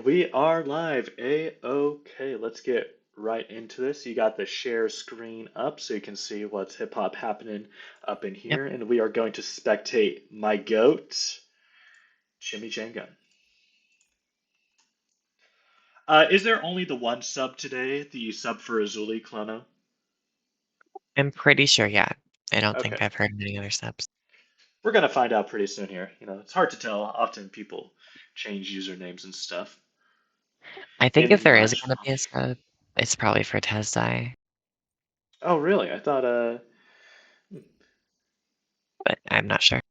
We are live. A-okay. Let's get right into this. You got the share screen up so you can see what's hip hop happening up in Yep. here. And we are going to spectate my goat, Jimmy Jango. Is there only the one sub today? The sub for Azuli Clono? I'm pretty sure, yeah. I don't think Okay. I've heard any other subs. We're gonna find out pretty soon here. It's hard to tell. Often people change usernames and stuff I think if in there is match gonna be a lobby. sub, it's probably for Tezai, Oh, really? I thought but I'm not sure.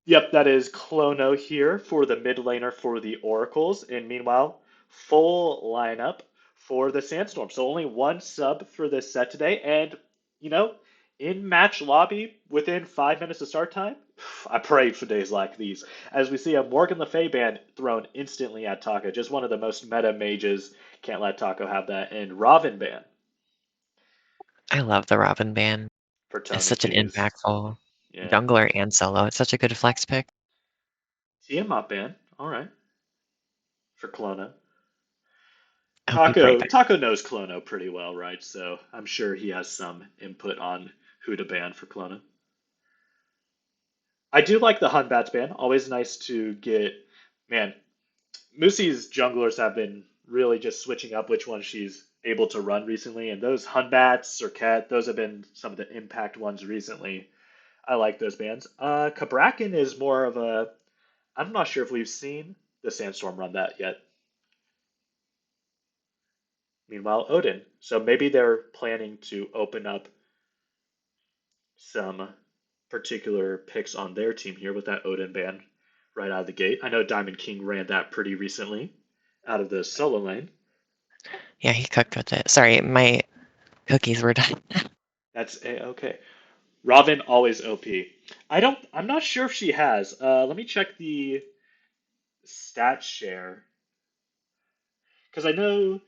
Yep, that is Clono here for the mid laner for the Oracles. And meanwhile, full lineup for the Sandstorm. So only one sub for this set today. And, you know, in match lobby within 5 minutes of start time, I prayed for days like these. As we see a Morgan Le Fay ban thrown instantly at Taco. Just one of the most meta mages. Can't let Taco have that. And Robin ban I love the Robin ban. for It's Tony such an Cheese. impactful Yeah. jungler and solo. It's such a good flex pick. Tiamat ban. All right. For Clona. I'll be right Taco back. Taco knows Clono pretty well, right? So I'm sure he has some input on who to ban for Clono. I do like the Hun Bats ban. Always nice to get. Man, Moosie's junglers have been really just switching up which one she's able to run recently, and those Hun Bats, Surcat, those have been some of the impact ones recently. I like those bans. Cabrakan is more of a. I'm not sure if we've seen the Sandstorm run that yet. Meanwhile, Odin. So maybe they're planning to open up some particular picks on their team here with that Odin ban right out of the gate. I know Diamond King ran that pretty recently out of the solo lane. Yeah, he cooked with it. Sorry, my cookies were done. That's a-okay. Robin always OP. I'm not sure if she has. Let me check the stat share because I know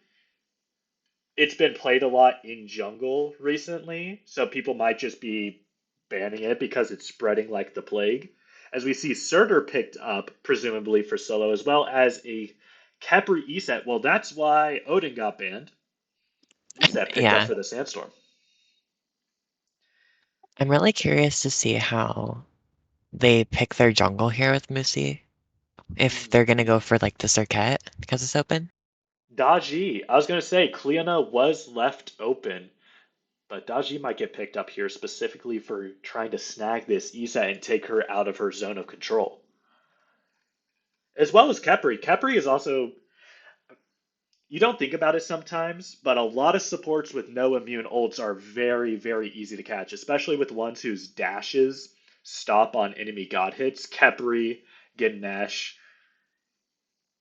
it's been played a lot in jungle recently, so people might just be banning it because it's spreading like the plague. As we see Surtur picked up, presumably for solo, as well as a Capri Eset. Well, that's why Odin got banned. Eset picked up Yeah, for the Sandstorm. I'm really curious to see how they pick their jungle here with Musi. If Hmm. they're gonna go for like the Circuit because it's open. Daji. I was going to say, Cleona was left open, but Daji might get picked up here specifically for trying to snag this Eset and take her out of her zone of control. As well as Kepri. Kepri is also you don't think about it sometimes, but a lot of supports with no immune ults are very, very easy to catch, especially with ones whose dashes stop on enemy god hits. Kepri, Ganesh,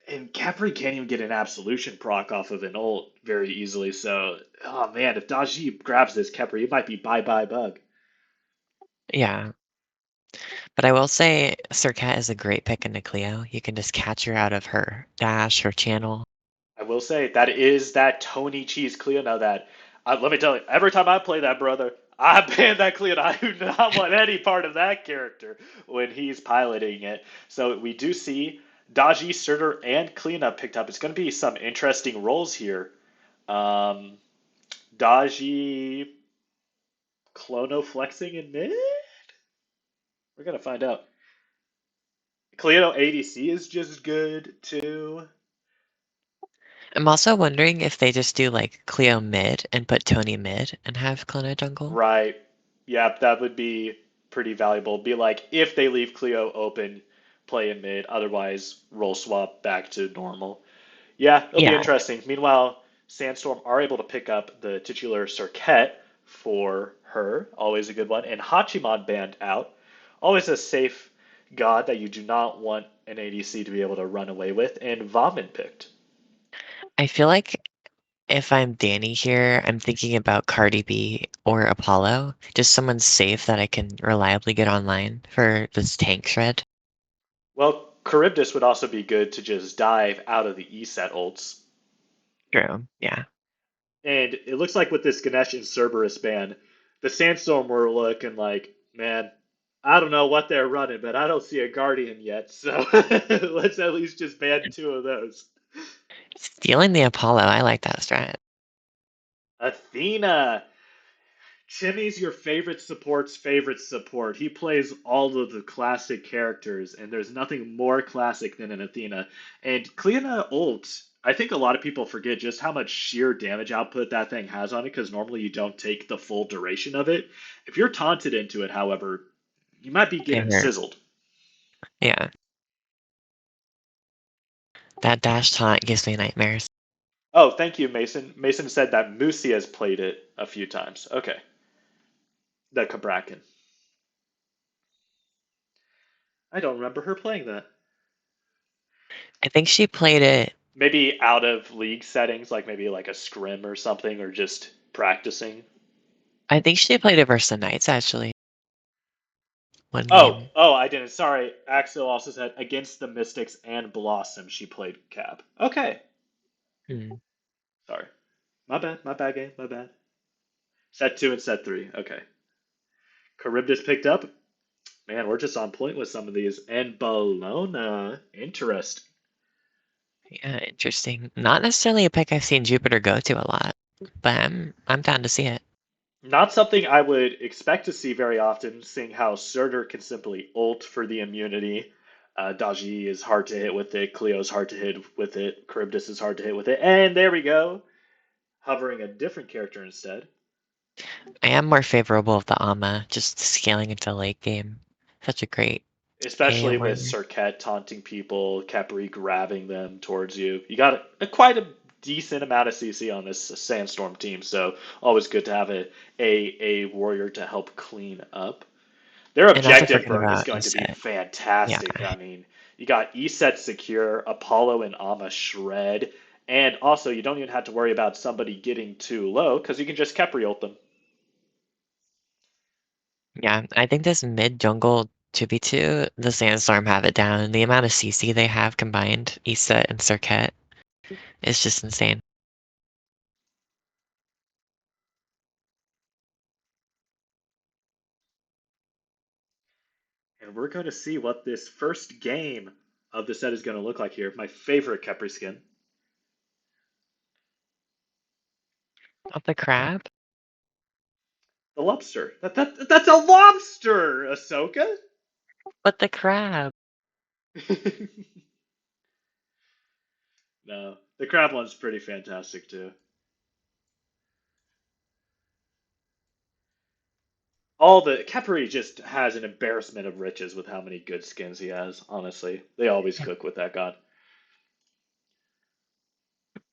and Kepri can't even get an absolution proc off of an ult very easily. So, oh man, if Daji grabs this Kepri, it might be bye bye bug. Yeah, but I will say Circuit is a great pick into Cleo. You can just catch her out of her dash, her channel. I will say that is that Tony Cheese Cleo. Now that let me tell you, every time I play that brother, I ban that Cleo. I do not want any part of that character when he's piloting it. So we do see Daji, Surtur, and Cleanup picked up. It's going to be some interesting roles here. Um, Daji, Clono flexing in mid. We're gonna find out. Cleo ADC is just good too. I'm also wondering if they just do like Cleo mid and put Tony mid and have Clona jungle. Right. Yep, that would be pretty valuable. Be like if they leave Cleo open, play in mid, otherwise roll swap back to normal. Yeah, it'll be Yeah, interesting. Meanwhile, Sandstorm are able to pick up the titular Circuit for her, always a good one, and Hachiman banned out. Always a safe god that you do not want an ADC to be able to run away with, and Vomit picked. I feel like if I'm Danny here, I'm thinking about Cardi B or Apollo. Just someone safe that I can reliably get online for this tank shred. Well, Charybdis would also be good to just dive out of the E set ults. True. Yeah. And it looks like with this Ganesh and Cerberus ban, the Sandstorm were looking like, man, I don't know what they're running, but I don't see a Guardian yet. So let's at least just ban two of those. Stealing the Apollo, I like that strat. Athena. Chimmy's your favorite support's favorite support. He plays all of the classic characters, and there's nothing more classic than an Athena. And Cleona ult, I think a lot of people forget just how much sheer damage output that thing has on it, because normally you don't take the full duration of it. If you're taunted into it, however, you might be They getting hurt. sizzled. Yeah, that dash taunt gives me nightmares. Oh, thank you, Mason. Mason said that Moosey has played it a few times. Okay, the Cabrakan. I don't remember her playing that. I think she played it. Maybe out of league settings, like maybe like a scrim or something, or just practicing. I think she played it versus the Knights actually. One Oh, game. oh, I didn't. Sorry. Axel also said against the Mystics and Blossom, she played Cap. Okay. Hmm. Sorry. My bad game. My bad. Set two and set three. Okay. Charybdis picked up. Man, we're just on point with some of these. And Bologna. Interesting. Yeah, interesting. Not necessarily a pick I've seen Jupiter go to a lot, but I'm down to see it. Not something I would expect to see very often, seeing how Surtur can simply ult for the immunity. Daji is hard to hit with it. Cleo's hard to hit with it. Charybdis is hard to hit with it. And there we go. Hovering a different character instead. I am more favorable of the Ama, just scaling into late game. Such a great Especially AM with runner. Serket taunting people, Khepri grabbing them towards you. You got quite a decent amount of CC on this Sandstorm team, so always good to have a warrior to help clean up. Their And not to objective forget burn is about going to be Iset. Yeah, fantastic. I mean, you got ESET secure, Apollo and Ama shred, and also you don't even have to worry about somebody getting too low because you can just Khepri ult them. yeah. I think this mid jungle 2v2, the Sandstorm have it down. The amount of CC they have combined, Iset and Serket, is just insane. And we're going to see what this first game of the set is going to look like here. My favorite Khepri skin. Of the crab? The lobster. That's a lobster, Ahsoka. But the crab. No, the crab one's pretty fantastic too. All the Khepri just has an embarrassment of riches with how many good skins he has. Honestly, they always Yeah. cook with that god.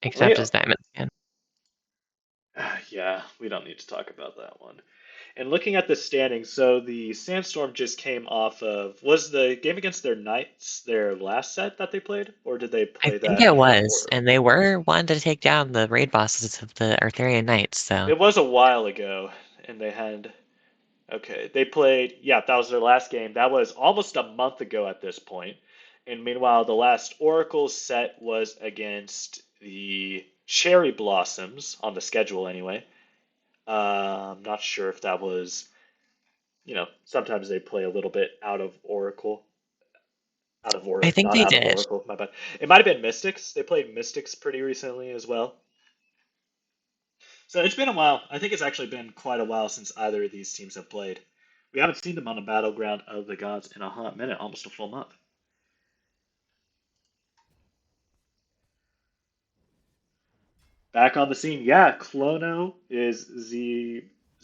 Except We, his diamond skin. yeah, we don't need to talk about that one. And looking at the standings, so the Sandstorm just came off of, was the game against their Knights their last set that they played, or did they I play think that it was, before? and they were one to take down the raid bosses of the Arthurian Knights, so It was a while ago, and they had okay. They played, yeah, that was their last game. That was almost a month ago at this point. And meanwhile, the last Oracle set was against the Cherry Blossoms on the schedule anyway. I'm not sure if that was, sometimes they play a little bit out of Oracle, I think not they out of did. Oracle, my bad. It might have been Mystics. They played Mystics pretty recently as well. So it's been a while. I think it's actually been quite a while since either of these teams have played. We haven't seen them on the battleground of the gods in a hot minute, almost a full month. Back on the scene, yeah, Clono is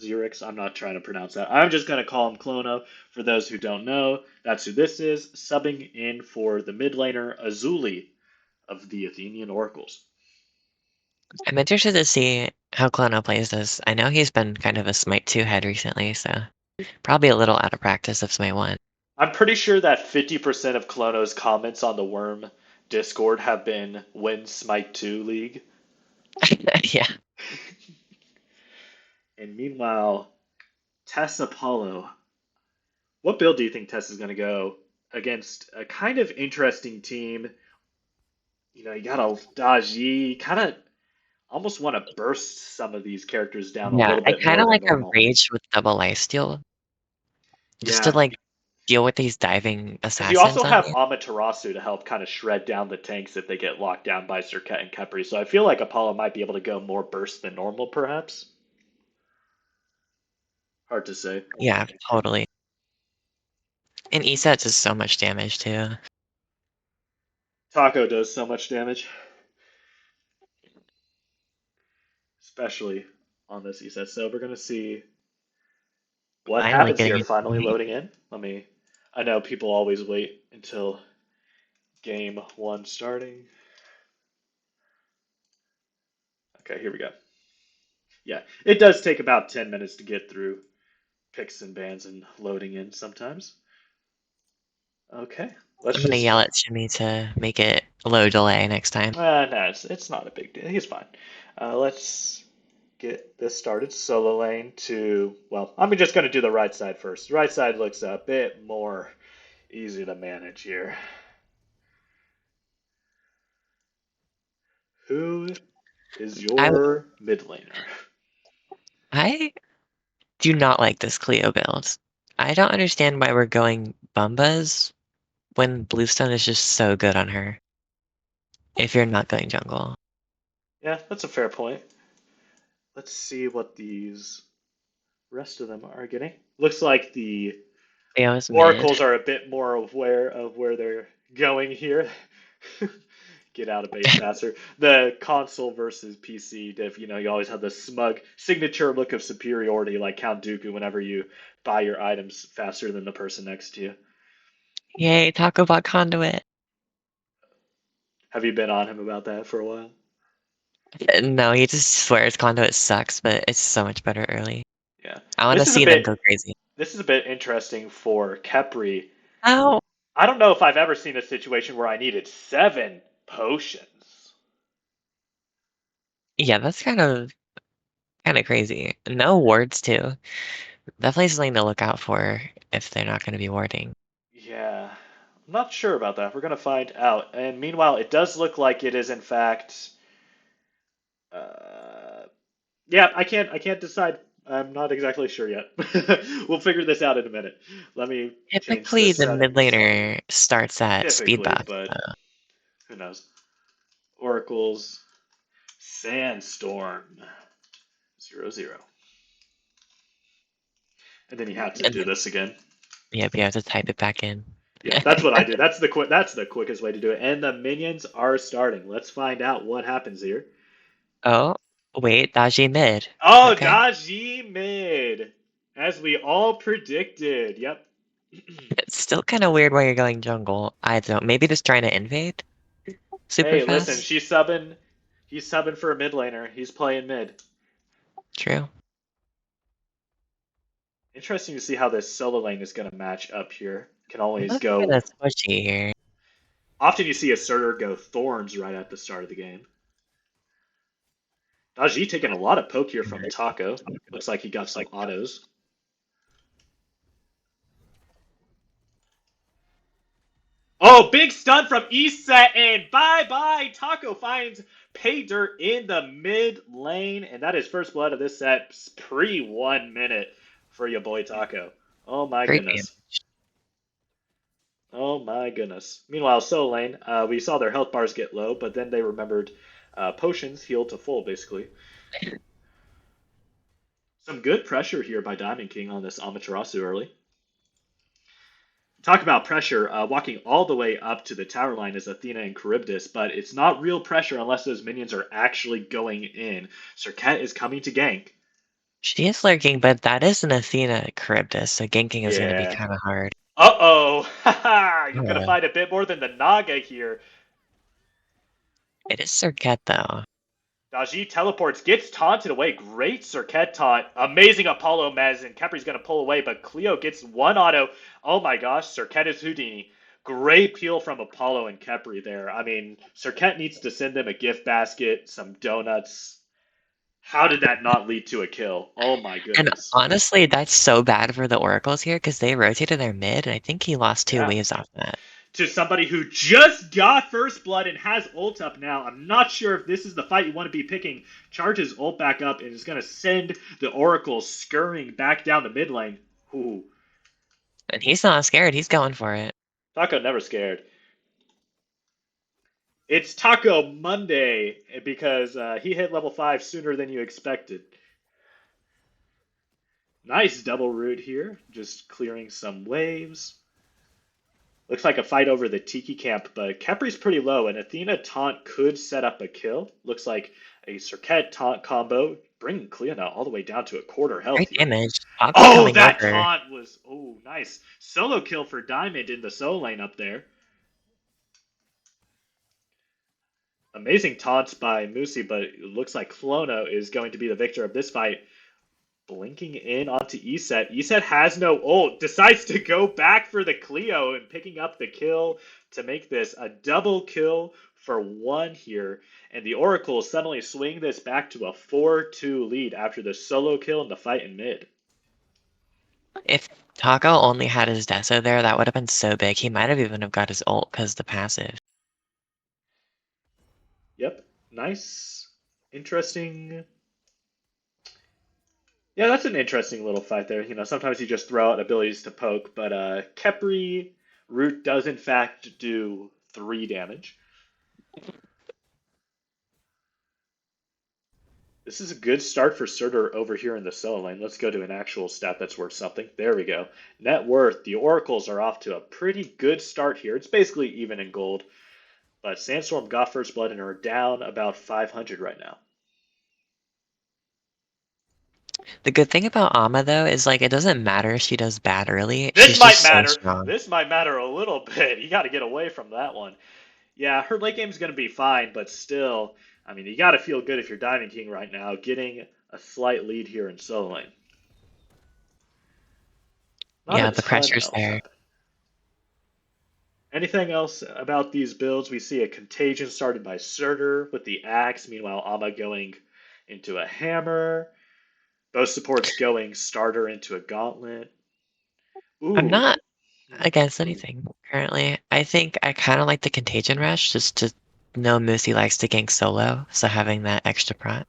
Xerix. I'm not trying to pronounce that. I'm just going to call him Clono. For those who don't know, that's who this is, subbing in for the mid laner Azuli of the Athenian Oracles. I'm interested to see how Clono plays this. I know he's been kind of a Smite 2 head recently, so probably a little out of practice of Smite 1. I'm pretty sure that 50% of Clono's comments on the Worm Discord have been Win Smite 2 League. Yeah. And meanwhile, Tess Apollo. What build do you think Tess is going to go against a kind of interesting team? You got a Daji, kind of almost want to burst some of these characters down a Yeah, little I bit kind more of than like a normal. rage with double lifesteal, just to Yeah, like deal with these diving Because you also assassins on have you. Amaterasu to help kind of shred down the tanks if they get locked down by Serket and Khepri. So I feel like Apollo might be able to go more burst than normal, perhaps. Hard to say. Yeah, totally. And ESET does so much damage too. Taco does so much damage, especially on this ESET. So we're going to see what Finally happens getting here. into the Finally point. loading in. Let me. I know people always wait until game one starting. Okay, here we go. Yeah, it does take about 10 minutes to get through picks and bans and loading in sometimes. Okay, let's I'm gonna just. yell at Jimmy to make it a low delay next time. No, it's not a big deal. He's fine. Let's get this started. Solo lane to. Well, I'm just going to do the right side first. Right side looks a bit more easy to manage here. Who is I your mid laner? I do not like this Cleo build. I don't understand why we're going Bumbas when Bluestone is just so good on her. If you're not going jungle. Yeah, that's a fair point. Let's see what these rest of them are getting. Looks like the Cleo's mid. Oracles are a bit more aware of where they're going here. Get out of base faster. The console versus PC diff, you always have the smug signature look of superiority like Count Dooku whenever you buy your items faster than the person next to you. Yay, Taco Bot Conduit. Have you been on him about that for a while? No, he just swears Conduit sucks, but it's so much better early. Yeah. I want to This is a see them bit go crazy. this is a bit interesting for Kepri. Oh, I don't know if I've ever seen a situation where I needed 7 potions. yeah, that's kind of crazy. No wards too. Definitely something to look out for if they're not going to be warding. Yeah. I'm not sure about that. We're gonna find out. And meanwhile, it does look like it is in fact uh, yeah, I can't decide. I'm not exactly sure yet. We'll figure this out in a minute. Let me change the Typically, the mid settings. laner starts at speed Typically, buff. but who knows? Oracles Sandstorm 0-0. And then you have to And do this again. yep, you have to type it back in. Yeah, that's what I do. That's the quickest way to do it. And the minions are starting. Let's find out what happens here. Oh, wait, Daji mid. Oh, Okay. Daji mid, as we all predicted. Yep. It's still kind of weird why you're going jungle. I don't. Maybe just trying to invade super Hey, listen, fast. she's subbing. He's subbing for a mid laner. He's playing mid. True. Interesting to see how this solo lane is going to match up here. Can always That's go. kind of squishy here. Often you see a Surtur go Thorns right at the start of the game. Daji taking a lot of poke here from Taco. Looks like he got some autos. Oh, big stun from Iset, and bye bye. Taco finds pay dirt in the mid lane, and that is first blood of this set pre 1 minute for your boy Taco. Oh my Great game. goodness. Oh my goodness. Meanwhile, solo lane, we saw their health bars get low, but then they remembered potions healed to full, basically. Some good pressure here by Diamond King on this Amaterasu early. Talk about pressure. Walking all the way up to the tower line is Athena and Charybdis, but it's not real pressure unless those minions are actually going in. Serket is coming to gank. She is lurking, but that is an Athena Charybdis, so ganking is going to be Yeah. kind of hard. Uh-oh. Haha. You're going to Uh, find a bit more than the Naga here. it is Serket though. Daji teleports, gets taunted away. Great Serket taunt. Amazing Apollo Mez, and Kepri's going to pull away, but Cleo gets one auto. Oh my gosh, Serket is Houdini. Great peel from Apollo and Kepri there. I mean, Serket needs to send them a gift basket, some donuts. How did that not lead to a kill? Oh my And goodness. honestly, that's so bad for the Oracles here because they rotated their mid, and I think he lost two Yeah. waves off that. To somebody who just got first blood and has ult up now. I'm not sure if this is the fight you want to be picking. Charges ult back up and is going to send the Oracle scurrying back down the mid lane. Ooh. And he's not scared. He's going for it. Taco never scared. It's Taco Monday because he hit level 5 sooner than you expected. Nice double root here, just clearing some waves. Looks like a fight over the Tiki camp, but Kepri's pretty low, and Athena taunt could set up a kill. Looks like a Circuit taunt combo, bringing Cleona all the way down to a quarter health Great here. damage. Taco's Oh, coming that over. taunt was, oh, nice. Solo kill for Diamond in the solo lane up there. Amazing taunts by Musi, but it looks like Clono is going to be the victor of this fight. Blinking in onto Eset. Eset has no ult, decides to go back for the Cleo and picking up the kill to make this a double kill for one here. And the Oracle suddenly swing this back to a 4-2 lead after the solo kill in the fight in mid. If Taco only had his Deso there, that would have been so big. He might have even have got his ult because the passive. Yep, nice, interesting. Yeah, that's an interesting little fight there. Sometimes you just throw out abilities to poke, but Kepri Root does in fact do 3 damage. This is a good start for Surtur over here in the solo lane. Let's go to an actual stat that's worth something. There we go. Net worth. The Oracles are off to a pretty good start here. It's basically even in gold, but Sandstorm got first blood and are down about 500 right now. The good thing about Ama, though, is like it doesn't matter if she does bad early. This She's might just so matter. strong. This might matter a little bit. You got to get away from that one. Yeah, her late game's going to be fine, but still, I mean, you got to feel good if you're Diamond King right now, getting a slight lead here in solo lane. Not a Yeah, the ton pressure's else there. happening. Anything else about these builds? We see a contagion started by Surtur with the axe. Meanwhile, Ama going into a hammer. Both supports going starter into a gauntlet. I'm Ooh. not Hmm. against anything currently. I think I kind of like the Contagion Rush just to know Moosey likes to gank solo, so having that extra prot.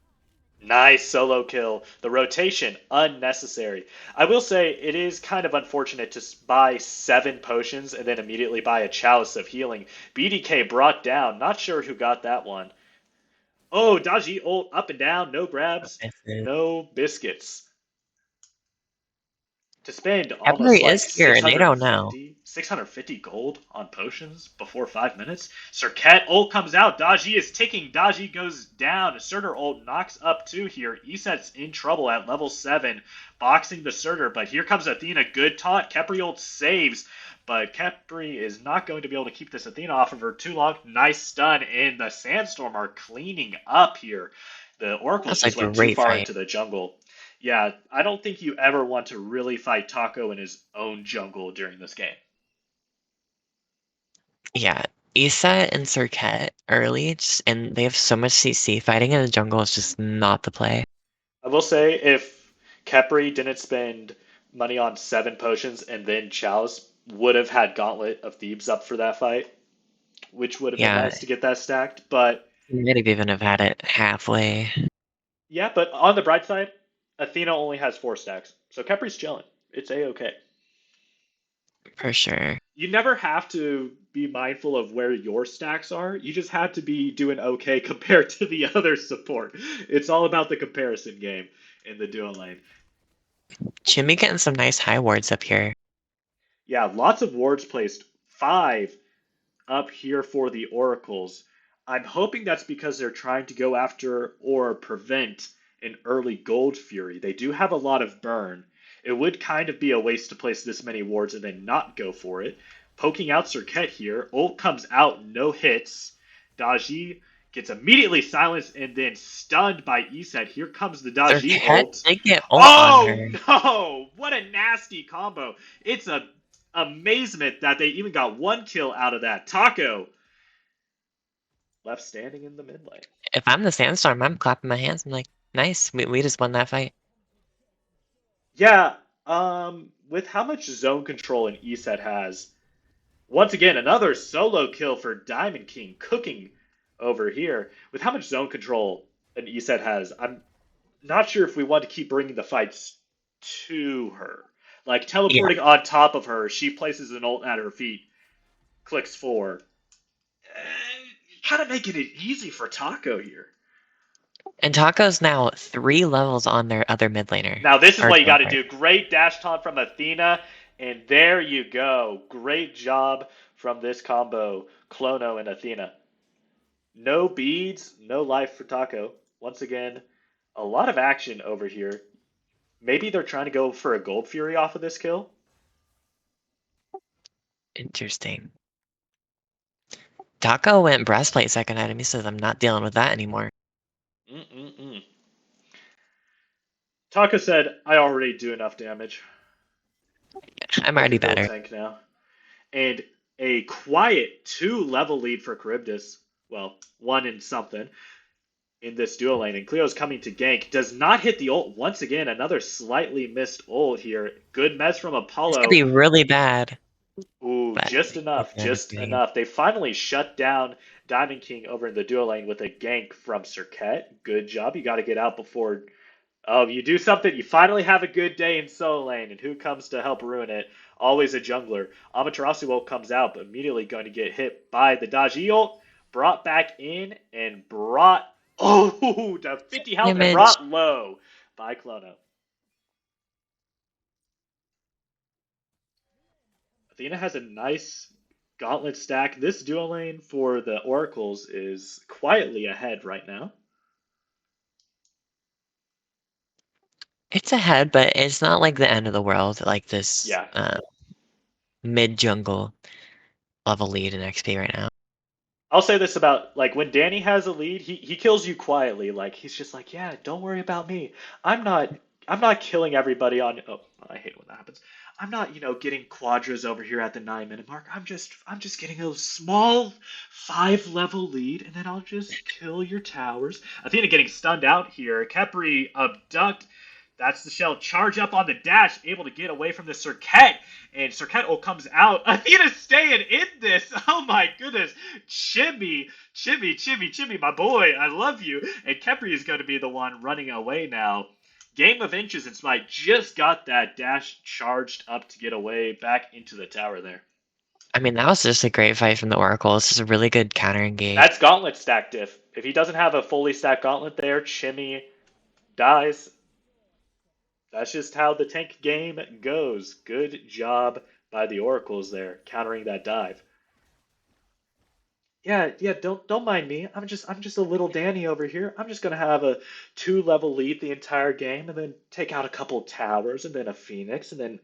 Nice solo kill. The rotation, unnecessary. I will say it is kind of unfortunate to buy 7 potions and then immediately buy a chalice of healing. BDK brought down. Not sure who got that one. Oh, dodgy ult up and down. No grabs. Misses. No biscuits. To spend almost Cavalry is like here and they don't know. 650 gold on potions before 5 minutes. Circuit ult comes out. Daji is ticking. Daji goes down. Surtur ult knocks up 2 here. Eset's in trouble at level 7, boxing the Surtur. But here comes Athena. Good taunt. Kepri ult saves. But Kepri is not going to be able to keep this Athena off of her too long. Nice stun. And the Sandstorm are cleaning up here. The Oracles That's a just went too great far fight. into the jungle. Yeah, I don't think you ever want to really fight Taco in his own jungle during this game. Yeah, Iset and Circuit early, and they have so much CC. Fighting in the jungle is just not the play. I will say, if Kepri didn't spend money on 7 potions and then Chalice would have had Gauntlet of Thebes up for that fight, which would have been Yeah, nice to get that stacked. But you might have even have had it halfway yeah, but on the bright side, Athena only has 4 stacks, so Kepri's chilling. It's a-okay. for sure. You never have to be mindful of where your stacks are. You just have to be doing okay compared to the other support. It's all about the comparison game in the duo lane. Chimmy getting some nice high wards up here. Yeah, lots of wards placed. 5 up here for the Oracles. I'm hoping that's because they're trying to go after or prevent an early Gold Fury. They do have a lot of burn. It would kind of be a waste to place this many wards and then not go for it. Poking out Circuit here. Ult comes out, no hits. Daji gets immediately silenced and then stunned by Eset. Here comes the Daji Circuit ult. did get ult on Oh her. no! What a nasty combo. It's a amazement that they even got 1 kill out of that. Taco left standing in the mid lane. If I'm the Sandstorm, I'm clapping my hands. I'm like, nice, we just won that fight. Yeah, with how much zone control an ESET has, once again, another solo kill for Diamond King cooking over here. With how much zone control an ESET has, I'm not sure if we want to keep bringing the fights to her. Like Yeah. teleporting on top of her, she places an ult at her feet, clicks 4. Kind of making it easy for Taco here. And Taco's now 3 levels on their other mid laner. Now this is Or what you got to jungler. do. Great dash taunt from Athena, and there you go. Great job from this combo, Clono and Athena. No beads, no life for Taco. Once again, a lot of action over here. Maybe they're trying to go for a Gold Fury off of this kill. Interesting. Taco went breastplate second item. He says, I'm not dealing with that anymore. Mm-mm-mm. Taco said, I already do enough damage. I'm I already can build better. tank now. And a quiet 2 level lead for Charybdis. Well, 1 and something in this duo lane. And Cleo's coming to gank. Does not hit the ult. Once again, another slightly missed ult here. Good mess from This could Apollo. be really bad. Ooh, But just he's enough, just managing. enough. They finally shut down Diamond King over in the duo lane with a gank from Serket. Good job. You got to get out before. Oh, you do something. You finally have a good day in solo lane, and who comes to help ruin it? Always a jungler. Amaterasu ult comes out, but immediately going to get hit by the dodge ult. Brought back in and brought to 50 health and Damage. brought low by Clono. Athena has a nice gauntlet stack. This duo lane for the Oracles is quietly ahead right now. It's ahead, but it's not like the end of the world, like this Yeah, mid jungle level lead in XP right now. I'll say this about like when Danny has a lead, he kills you quietly. Like he's just like, yeah, don't worry about me. I'm not I'm not killing everybody on. Oh, I hate when that happens. I'm not getting quadras over here at the 9 minute mark. I'm just getting a small 5 level lead, and then I'll just kill your towers. Athena getting stunned out here. Kepri abduct. That's the shell. Charge up on the dash, able to get away from the Serket. And Serket comes out. Athena's staying in this. Oh my goodness. Chibi, my boy. I love you. And Kepri is going to be the one running away now. Game of inches and Smite just got that dash charged up to get away back into the tower there. I mean, that was just a great fight from the Oracle. This is a really good counter engage. That's Gauntlet stack diff. If he doesn't have a fully stacked Gauntlet there, Chimmy dies. That's just how the tank game goes. Good job by the Oracles there, countering that dive. Yeah, don't mind me. I'm just a little Danny over here. I'm just gonna have a 2 level lead the entire game and then take out a couple towers and then a Phoenix and then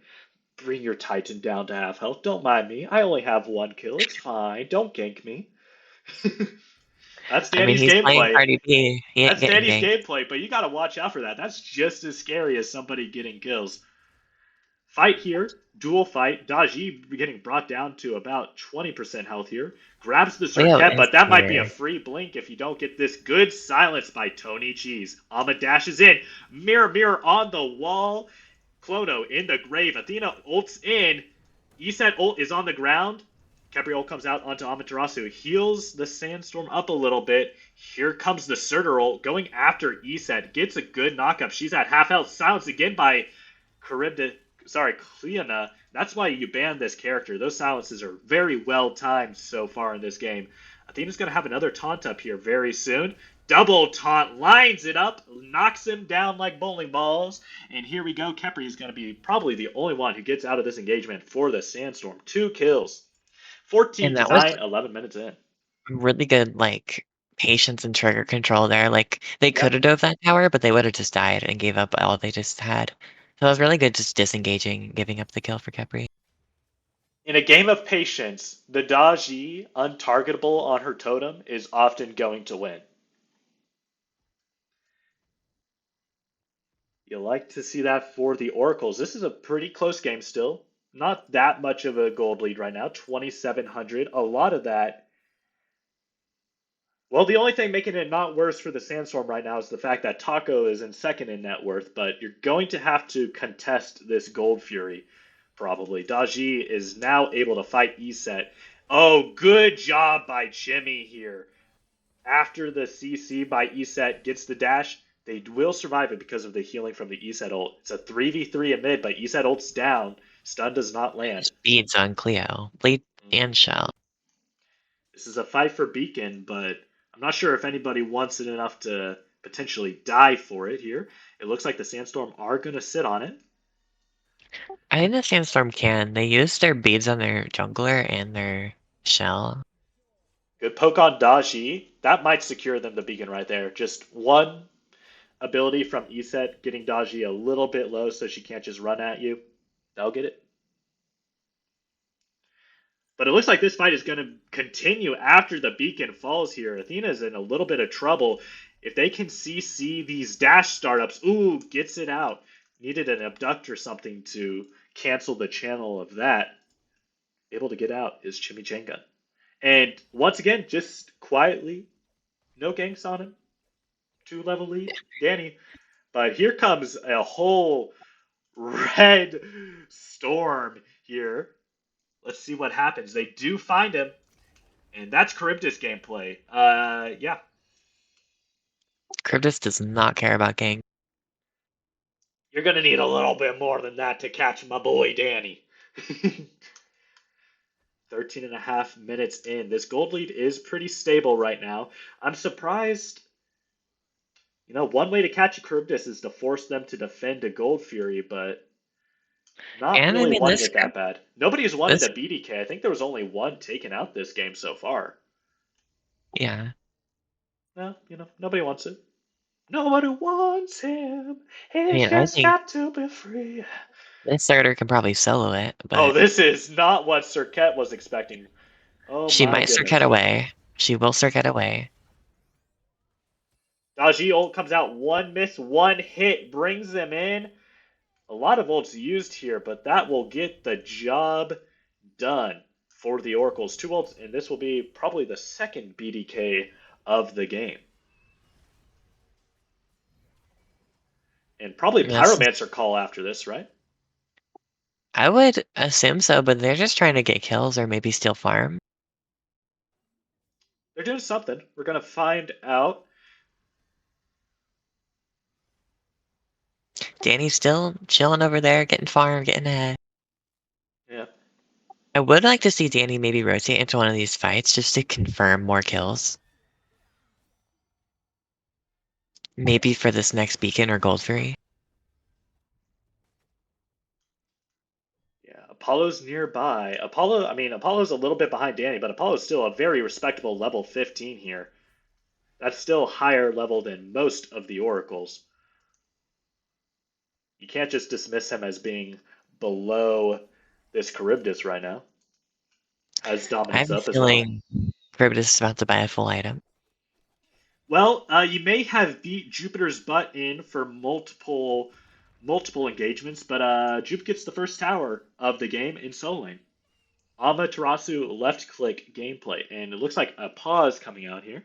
bring your Titan down to half health. Don't mind me. I only have 1 kill. It's fine. Don't gank me. That's I mean, Danny's he's playing gameplay. Cardi B. He ain't That's getting Danny's ganked. gameplay, but you gotta watch out for that. That's just as scary as somebody getting kills. Fight here, dual fight. Daji getting brought down to about 20% health here. Grabs the Leo Serket, is but that might be a here. free blink if you don't get this good silence by Tony Cheese. Ama dashes in. Mirror on the wall. Clono in the grave. Athena ults in. Iset ult is on the ground. Capriol comes out onto Amaterasu, heals the Sandstorm up a little bit. Here comes the Surtur ult going after Iset. Gets a good knockup. She's at half health. Silenced again by Cleona. That's why you banned this character. Those silences are very well timed so far in this game. Athena's going to have another taunt up here very soon. Double taunt, lines it up, knocks him down like bowling balls. And here we go. Kepri is going to be probably the only one who gets out of this engagement for the Sandstorm. 2 kills. 14 And to that was 9, 11 minutes in. really good, like, patience and trigger control there. Like, they Yeah. could have dove that tower, but they would have just died and gave up all they just had. So it was really good just disengaging, giving up the kill for Kepri. In a game of patience, the Daji, untargetable on her totem, is often going to win. You like to see that for the Oracles. This is a pretty close game still. Not that much of a gold lead right now, 2,700. A lot of that. Well, the only thing making it not worse for the Sandstorm right now is the fact that Taco is in second in net worth, but you're going to have to contest this Gold Fury, probably. Daji is now able to fight Eset. Oh, good job by Jimmy here. After the CC by Eset gets the dash, They will survive it because of the healing from the Eset ult. It's a 3v3 in mid, but Eset ult's down. Stun does not land. Just beads on Cleo. Bleed Mhm. and shell. This is a fight for Beacon, but I'm not sure if anybody wants it enough to potentially die for it here. It looks like the Sandstorm are going to sit on it. I think the Sandstorm can. They use their beads on their jungler and their shell. Good poke on Daji. That might secure them the Beacon right there. Just one ability from Eset getting Daji a little bit low so she can't just run at you. That'll get it. But it looks like this fight is going to continue after the beacon falls here. Athena's in a little bit of trouble. If they can CC these dash startups, ooh, gets it out. Needed an abduct or something to cancel the channel of that. Able to get out is Chimichanga. And once again, just quietly, no ganks on him. 2 level lead, Danny. But here comes a whole red storm here. Let's see what happens. They do find him. And that's Charybdis gameplay. Yeah. Cryptus does not care about gang. You're going to need a little bit more than that to catch my boy Danny. 13 and a half minutes in. This gold lead is pretty stable right now. I'm surprised. One way to catch a Charybdis is to force them to defend a Gold Fury, but not And I really mean, wanting it that bad. Nobody has wanted this, a BDK. I think there was only one taken out this game so far. yeah. No, nobody wants it. Nobody wants him. I He's mean, I just think got to be free. this starter can probably solo it, Oh, but this is not what Serket was expecting. Oh she my might circuit goodness. away. She will circuit away. Daji ult comes out, one miss, one hit, brings them in. A lot of ults used here, but that will get the job done for the Oracles. 2 ults, and this will be probably the second BDK of the game. And probably Yes, Pyromancer call after this, right? I would assume so, but they're just trying to get kills or maybe steal farm. They're doing something. We're going to find out. Danny's still chilling over there, getting farm, getting ahead. Yeah. I would like to see Danny maybe rotate into one of these fights just to confirm more kills. Maybe for this next beacon or gold fury. Yeah, Apollo's nearby. Apollo's a little bit behind Danny, but Apollo's still a very respectable level 15 here. That's still higher level than most of the Oracles. You can't just dismiss him as being below this Charybdis right now. Has I have dominance a up as well. feeling Privitus is about to buy a full item. Well, you may have beat Jupiter's butt in for multiple engagements, but Jupe gets the first tower of the game in solo lane. Amaterasu left click gameplay, and it looks like a pause coming out here.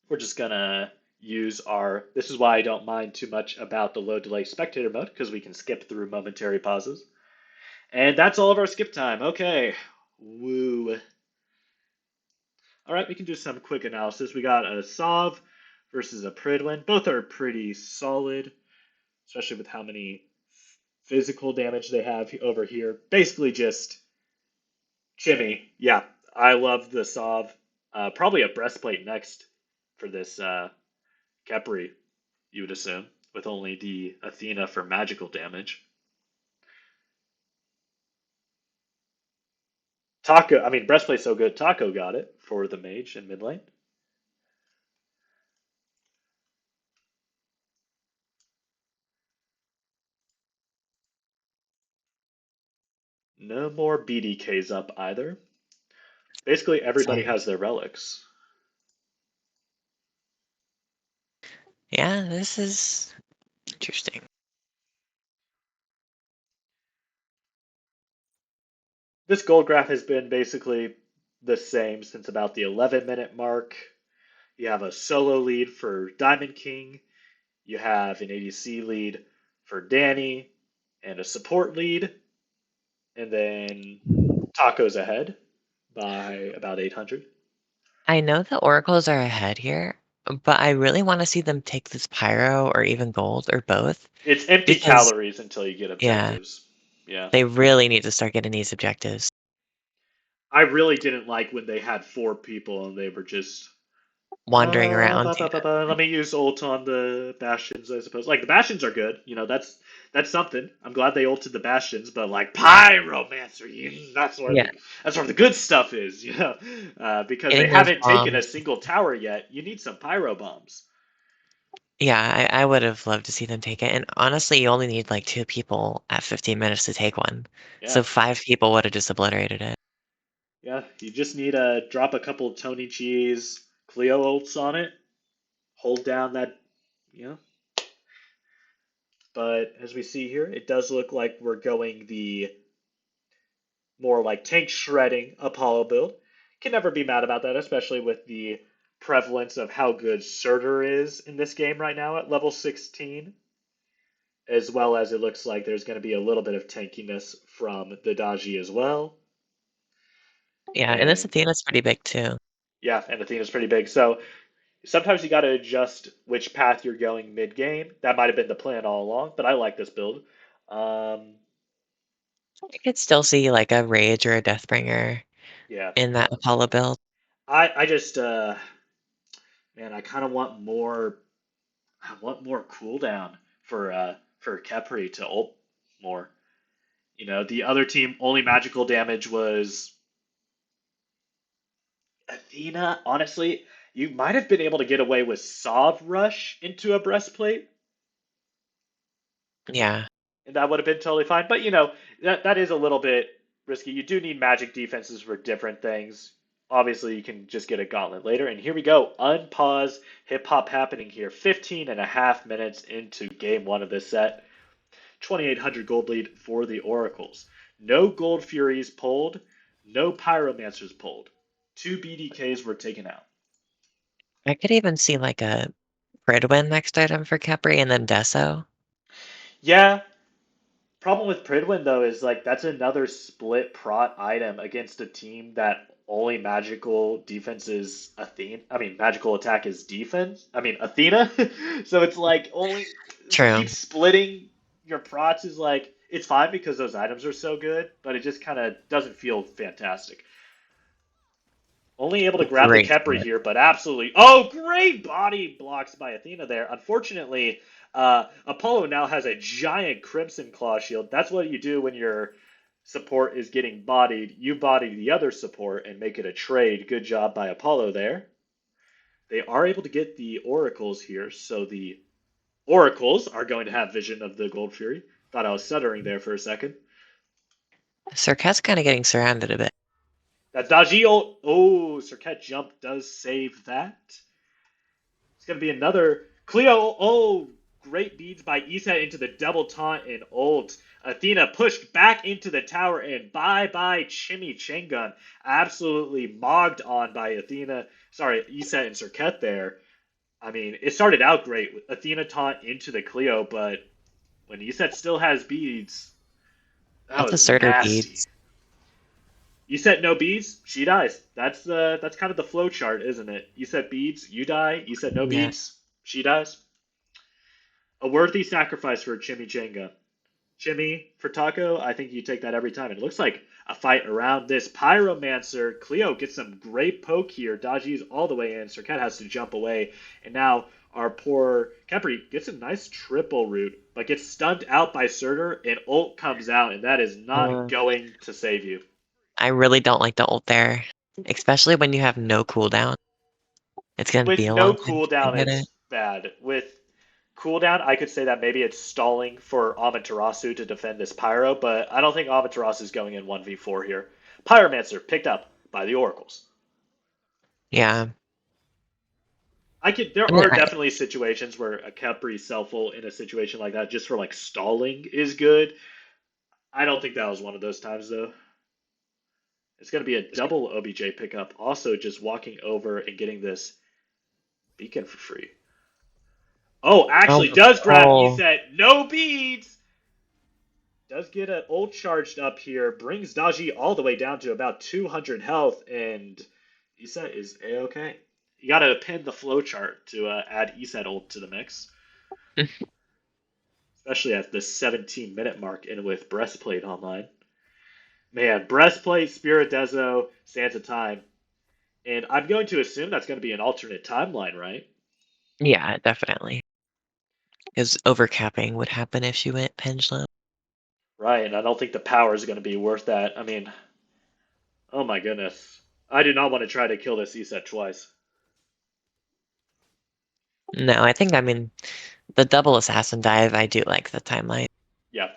We're just gonna use our. This is why I don't mind too much about the low delay spectator mode, because we can skip through momentary pauses. And that's all of our skip time. Okay. Woo. All right, we can do some quick analysis. We got a Sov versus a Pridwin. Both are pretty solid, especially with how many physical damage they have over here. Basically just Chimmy. Yeah, I love the Sov. Probably a breastplate next for this Kepri, you would assume, with only the Athena for magical damage. Taco, breastplate's so good. Taco got it for the mage in mid lane. No more BDKs up either. Basically, everybody So, has their relics. yeah, this is interesting. This gold graph has been basically the same since about the 11-minute mark. You have a solo lead for Diamond King. You have an ADC lead for Danny and a support lead. and then Taco's ahead by about 800. I know the oracles are ahead here, but I really want to see them take this pyro or even gold or both It's empty because, calories until you get yeah, objectives. Yeah. they really need to start getting these objectives. I really didn't like when they had four people and they were just Wandering around. let me use ult on the bastions, I suppose. Like the bastions are good, that's something. I'm glad they ulted the bastions, but like pyromancer, Yeah, that's where the good stuff is, because they getting those haven't taken a bombs. single tower yet. You need some pyro bombs. Yeah, I would have loved to see them take it. And honestly, you only need like two people at 15 minutes to take one. Yeah, So five people would have just obliterated it. yeah. You just need to drop a couple of Tony Cheese Cleo ults on it, hold down that, you know. But as we see here, it does look like we're going the more like tank shredding Apollo build. Can never be mad about that, especially with the prevalence of how good Surtur is in this game right now at level 16, as well as it looks like there's going to be a little bit of tankiness from the Daji as well. Yeah, and this And Athena's pretty big too. yeah, and Athena's pretty big. So sometimes you got to adjust which path you're going mid game. That might have been the plan all along, but I like this build. Um, I could still see like a Rage or a Deathbringer yeah, in that Apollo build. I just man, I kind of want more. I want more cooldown for Kepri to ult more. The other team only magical damage was Athena. Honestly, you might have been able to get away with Sov Rush into a breastplate, Yeah, and that would have been totally fine. But that is a little bit risky. You do need magic defenses for different things. Obviously, you can just get a gauntlet later. And here we go. Unpause hip hop happening here. 15 and a half minutes into game one of this set. 2,800 gold lead for the Oracles. No Gold Furies pulled, no Pyromancers pulled. Two BDKs were taken out. I could even see like a Pridwin next item for Kepri and then Deso. Yeah, problem with Pridwin though is like that's another split prot item against a team that only magical defense is Athena. I mean, magical attack is defense. I mean, Athena. So it's like only to True. keep splitting your prots is like it's fine because those items are so good, but it just kind of doesn't feel fantastic. Only able to grab the Great Kepri split. here, but absolutely. Oh, great body blocks by Athena there. Unfortunately, Apollo now has a giant Crimson Claw shield. That's what you do when your support is getting bodied. You body the other support and make it a trade. Good job by Apollo there. They are able to get the Oracles here, so the Oracles are going to have vision of the Gold Fury. Thought I was stuttering there for a second. Cirquet's kind of getting surrounded a bit. That Dajio. Oh, Circuit jump does save that. It's going to be another Cleo. Oh, great beads by Isa into the double taunt and ult. Athena pushed back into the tower and bye bye Chimichangun. Absolutely mogged on by Athena. Sorry, Isa and Circuit there. I mean, it started out great with Athena taunt into the Cleo, but when Isa still has beads, that Lots of was Surtur nasty. beads. You set no beads, she dies. That's kind of the flow chart, isn't it? You set beads, you die. You set no Yeah. beads, she dies. A worthy sacrifice for Chimichanga. Chimmy for Taco, I think you take that every time. It looks like a fight around this Pyromancer. Cleo gets some great poke here. Daji's all the way in. Serket has to jump away. And now our poor Kepri gets a nice triple root, but gets stunned out by Surtur, and ult comes out, and that is not Uh, going to save you. I really don't like the ult there, especially when you have no cooldown. It's gonna be With a no long time to cooldown, get it. it's bad. With cooldown, I could say that maybe it's stalling for Amaterasu to defend this Pyro, but I don't think Amaterasu is going in 1v4 here. Pyromancer picked up by the Oracles. Yeah. There I mean, are definitely situations where a Capri Selfle in a situation like that, just for like stalling, is good. I don't think that was one of those times though. It's going to be a double OBJ pickup, also just walking over and getting this beacon for free. Oh, oh, actually does grab oh, ESET. No beads. Does get an ult charged up here, brings Daji all the way down to about 200 health, and Iset is a-okay. You gotta pin the flowchart to add Iset ult to the mix, especially at the 17-minute mark and with Breastplate online. Man, Breastplate, Spirit Dezo, Sands of Time. And I'm going to assume that's going to be an alternate timeline, right? Yeah, definitely. Because overcapping would happen if she went pendulum. Right, and I don't think the power is going to be worth that. I mean, oh my goodness. I do not want to try to kill this ESET twice. No, I mean, the double assassin dive, I do like the timeline. Yeah.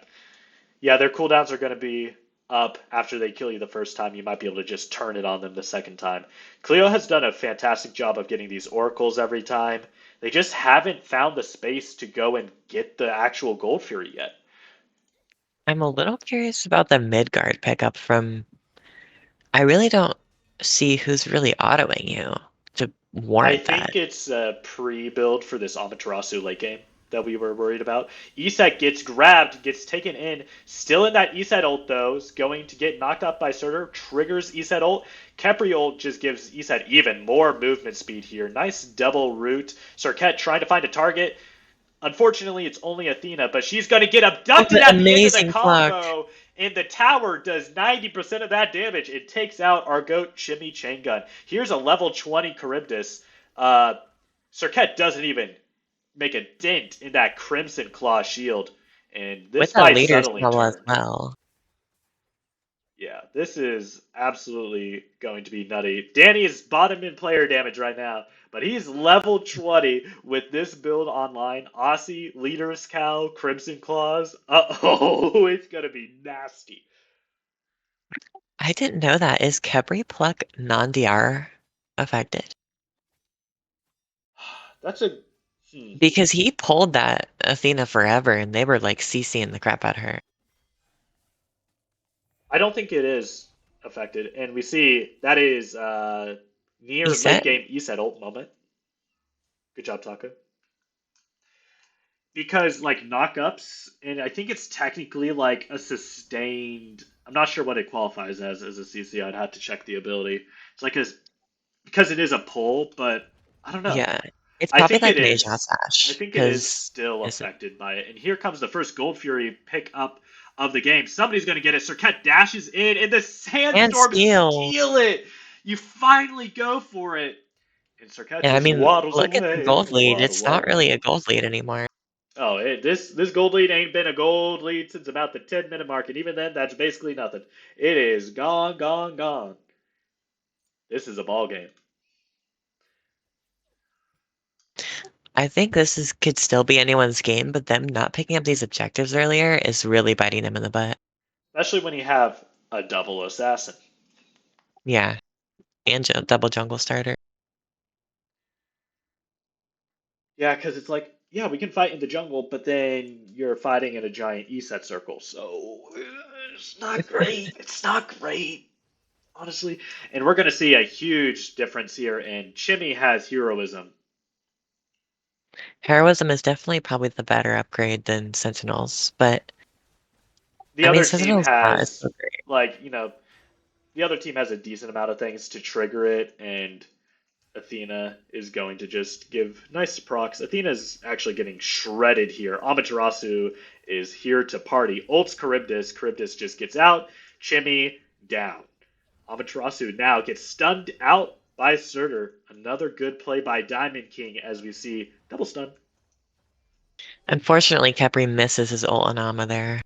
Yeah, their cooldowns are going to be up after they kill you the first time. You might be able to just turn it on them the second time. Cleo has done a fantastic job of getting these oracles every time. They just haven't found the space to go and get the actual Gold Fury yet. I'm a little curious about the Midgard pickup from. I really don't see who's really autoing you to I warrant that. think it's a pre-build for this Amaterasu late game that we were worried about. Isak gets grabbed, gets taken in, still in that Iset ult though, is going to get knocked up by Surtur, triggers Iset ult. Kepri ult just gives Iset even more movement speed here. Nice double root. Serket trying to find a target. Unfortunately, it's only Athena, but she's going to get Oh, abducted but at the end of the amazing pluck. combo, and the tower does 90% of that damage. It takes out our goat Chimmy Chain Gun. Here's a level 20 Charybdis. Uh, Serket doesn't even make a dent in that Crimson Claw shield, and With this a fight leader's suddenly level as turned. well. Yeah, this is absolutely going to be nutty. Danny is bottom in player damage right now, but he's level 20 with this build online. Aussie, Leader's Cow, Crimson Claws. Uh-oh, it's going to be nasty. I didn't know that. Is Kebri pluck non-DR affected? That's a... Hmm. Because he pulled that Athena forever and they were like CCing the crap out of her. I don't think it is affected, and we see that is near late Reset? game ESET ult moment. Good job, Taka. Because like knockups, and I think it's technically like a sustained. I'm not sure what it qualifies as a CC. I'd have to check the ability. It's like a because it is a pull, but I don't know. Yeah. It's I probably think it like Mage is. I Sash, think it is because still is it affected by it. And here comes the first Gold Fury pick up of the game. Somebody's going to get it. Serket dashes in, and the and Sandstorm steal. steal it. You finally go for it. And Serket Yeah, I just mean, waddles look at the away. gold lead. Waddle, It's not waddle, really a waddle. gold lead anymore. Oh, this gold lead ain't been a gold lead since about the 10-minute mark, and even then, that's basically nothing. It is gone, gone, gone. This is a ball game. I think this is could still be anyone's game, but them not picking up these objectives earlier is really biting them in the butt. Especially when you have a double assassin. Yeah, and double jungle starter. Yeah, because it's like, yeah, we can fight in the jungle, but then you're fighting in a giant ESET circle, so it's not great. It's not great, honestly. And we're going to see a huge difference here, and Chimmy has heroism. Heroism is definitely probably the better upgrade than Sentinels, but The I mean other team Sentinels not is has, so great. like, the other team has a decent amount of things to trigger it, and Athena is going to just give nice procs. Athena's actually getting shredded here. Amaterasu is here to party. Ults Charybdis. Charybdis just gets out. Chimmy down. Amaterasu now gets stunned out by Surtur. Another good play by Diamond King as we see double stun. Unfortunately, Kepri misses his ult on Ama there.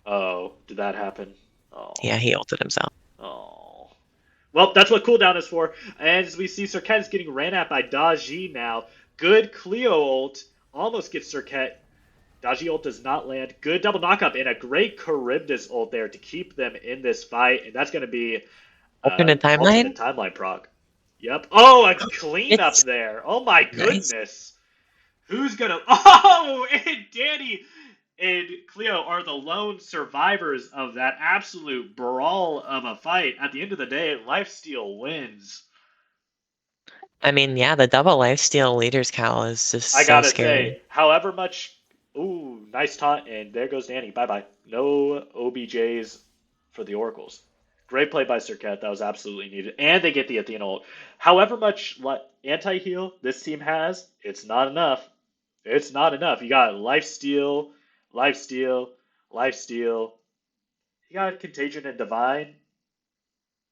Oh, did that happen? Yeah, Oh, he ulted himself. oh. Well, that's what cooldown is for. And as we see, Serket is getting ran at by Daji now. Good Cleo ult. Almost gets Serket. Daji ult does not land. Good double knockup and a great Charybdis ult there to keep them in this fight. And that's going to be Alternate alternate timeline? timeline proc. Yep. Oh, a cleanup It's there. Oh my nice. goodness. Who's going to. Oh, and Danny and Cleo are the lone survivors of that absolute brawl of a fight. At the end of the day, Lifesteal wins. I mean, yeah, the double lifesteal leader's cowl is just I so gotta scary. say, however much. Ooh, nice taunt, and there goes Danny. Bye bye. no OBJs for the Oracles. Great play by Serket. That was absolutely needed. And they get the Athena ult. However much anti heal this team has, it's not enough. It's not enough. You got life steal, life steal, life steal. You got contagion and divine.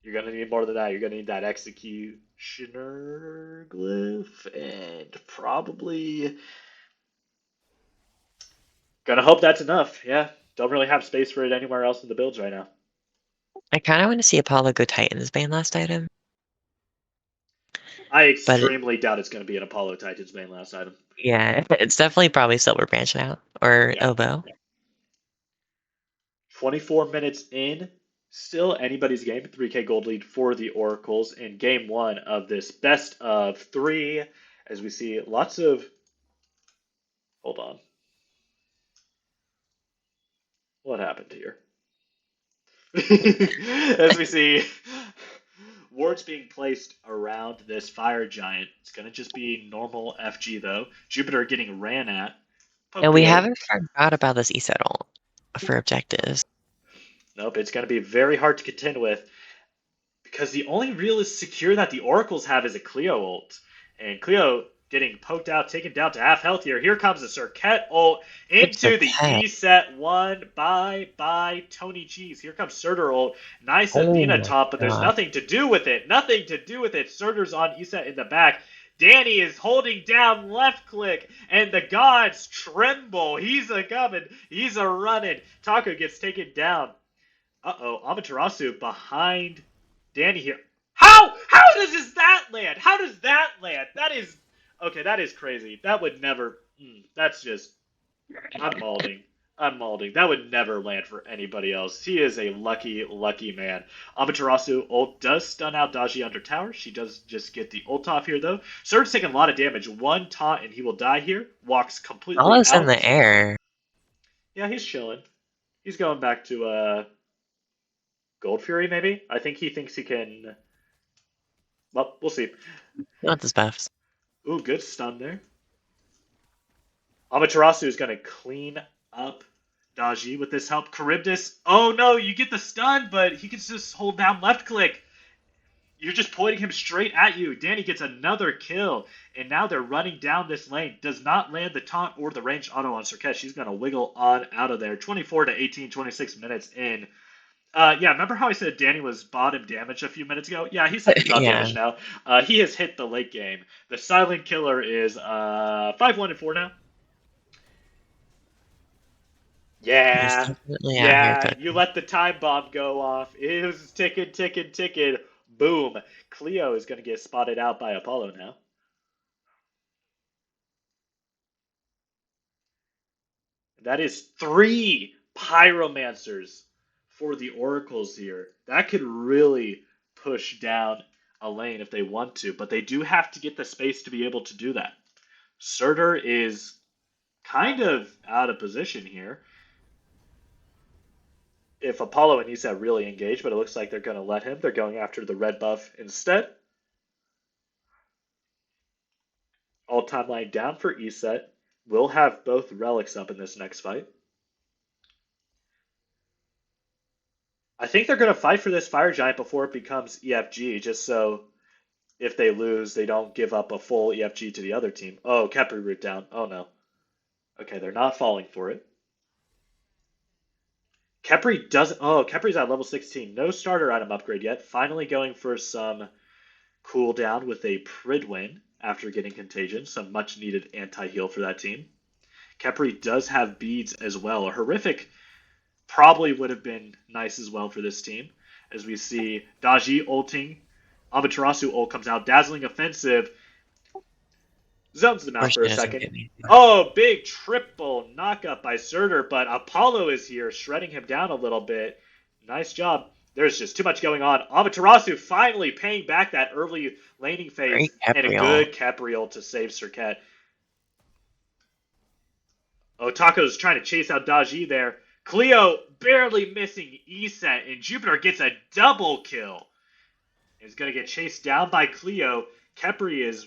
You're gonna need more than that. You're gonna need that executioner glyph and probably gonna hope that's enough. Yeah. Don't really have space for it anywhere else in the builds right now. I kind of want to see Apollo go Titans main last item, I but extremely doubt it's gonna be an Apollo Titans main last item. yeah, it's definitely probably Silver Branch now or Yeah. Oboe. 24 minutes in, still anybody's game. 3K gold lead for the Oracles in game one of this best of three. As we see lots of. Hold on. What happened here? As we see wards being placed around this fire giant. It's going to just be normal FG though. Jupiter getting ran at. And Poked we away. haven't forgot about this ESET ult for objectives. Nope, it's going to be very hard to contend with. Because the only real secure that the Oracles have is a Cleo ult. And Cleo getting poked out, taken down to half health here. Here comes the Circuit ult It's the into the cat. E set one. Bye Tony Cheese. Here comes Surtur ult. Nice Oh Athena my top, but there's god. nothing to do with it. Nothing to do with it. Surtur's on E set in the back. Danny is holding down left click, and the gods tremble. He's a coming. He's a running. Taco gets taken down. Uh-oh, Amaterasu behind Danny here. How does that land? How does that land? That is okay. That is crazy. That would never. That's just. I'm malding. I'm malding. That would never land for anybody else. He is a lucky, lucky man. Amaterasu ult does stun out Daji under tower. She does just get the ult off here though. Surge's taking a lot of damage. One taunt and he will die here. Walks completely Apollo's in the out. air. Yeah, he's chilling. He's going back to Gold Fury maybe. I think he thinks he can. Well, we'll see. He wants his buffs. Ooh, good stun there. Amaterasu is going to clean up Daji with this help. Charybdis, oh no, you get the stun, but he can just hold down left click. You're just pointing him straight at you. Danny gets another kill, and now they're running down this lane. Does not land the taunt or the ranged auto on Serkesh. She's going to wiggle on out of there. 24 to 18, 26 minutes in. Yeah, remember how I said Danny was bottom damage a few minutes ago? Yeah, he's hitting top Yeah. damage now. He has hit the late game. The Silent Killer is 5-1-4 now. He's Yeah, definitely out here yeah. You cooking. let the time bomb go off. It was ticking, ticking, ticking. Boom. Cleo is going to get spotted out by Apollo now. That is three pyromancers for the Oracles here. That could really push down a lane if they want to, but they do have to get the space to be able to do that. Surtur is kind of out of position here. If Apollo and Nisa really engage, but it looks like they're going to let him. They're going after the red buff instead. All timeline down for ESET. We'll have both relics up in this next fight. I think they're going to fight for this fire giant before it becomes EFG, just so if they lose, they don't give up a full EFG to the other team. Oh, Kepri root down. Oh no. Okay, they're not falling for it. Kepri doesn't. Oh, Kepri's at level 16. No starter item upgrade yet. Finally going for some cooldown with a Pridwin after getting Contagion. Some much needed anti heal for that team. Kepri does have beads as well. A horrific probably would have been nice as well for this team. As we see Daji ulting, Amaterasu ult comes out, dazzling offensive, zones them Or out she for a doesn't second. get anything. Oh, big triple knockup by Surtur, but Apollo is here, shredding him down a little bit. Nice job. There's just too much going on. Amaterasu finally paying back that early laning phase Great and a Capriol. good Capriol to save Serket. Otako's trying to chase out Daji there. Cleo barely missing E-set, and Jupiter gets a double kill. Is going to get chased down by Cleo. Kepri is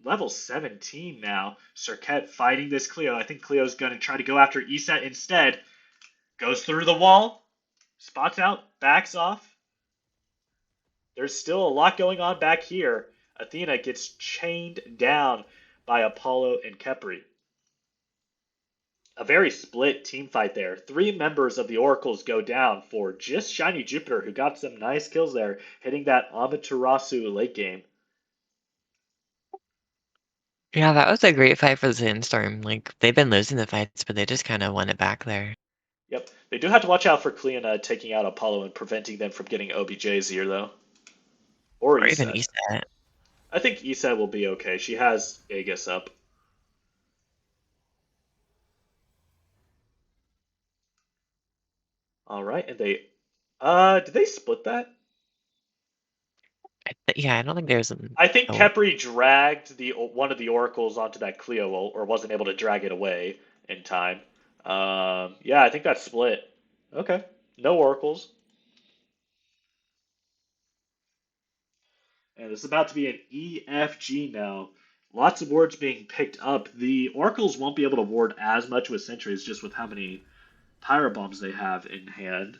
level 17 now. Serket fighting this Cleo. I think Cleo's going to try to go after E-set instead. Goes through the wall, spots out, backs off. There's still a lot going on back here. Athena gets chained down by Apollo and Kepri. A very split team fight there. Three members of the Oracles go down for just Shiny Jupiter, who got some nice kills there, hitting that Amaterasu late game. Yeah, that was a great fight for the Sandstorm. Like, they've been losing the fights, but they just kind of won it back there. Yep. They do have to watch out for Cleona taking out Apollo and preventing them from getting OBJs here, though. Or Or even ESET. ESET. I think ESET will be okay. She has Aegis up. All right, and they did they split that? Yeah, I don't think there's an I think ult. Kepri dragged the one of the oracles onto that Cleo ult, or wasn't able to drag it away in time. Yeah, I think that's split. Okay, no oracles, and it's about to be an EFG now. Lots of wards being picked up. The oracles won't be able to ward as much with sentries, just with how many pyro bombs they have in hand.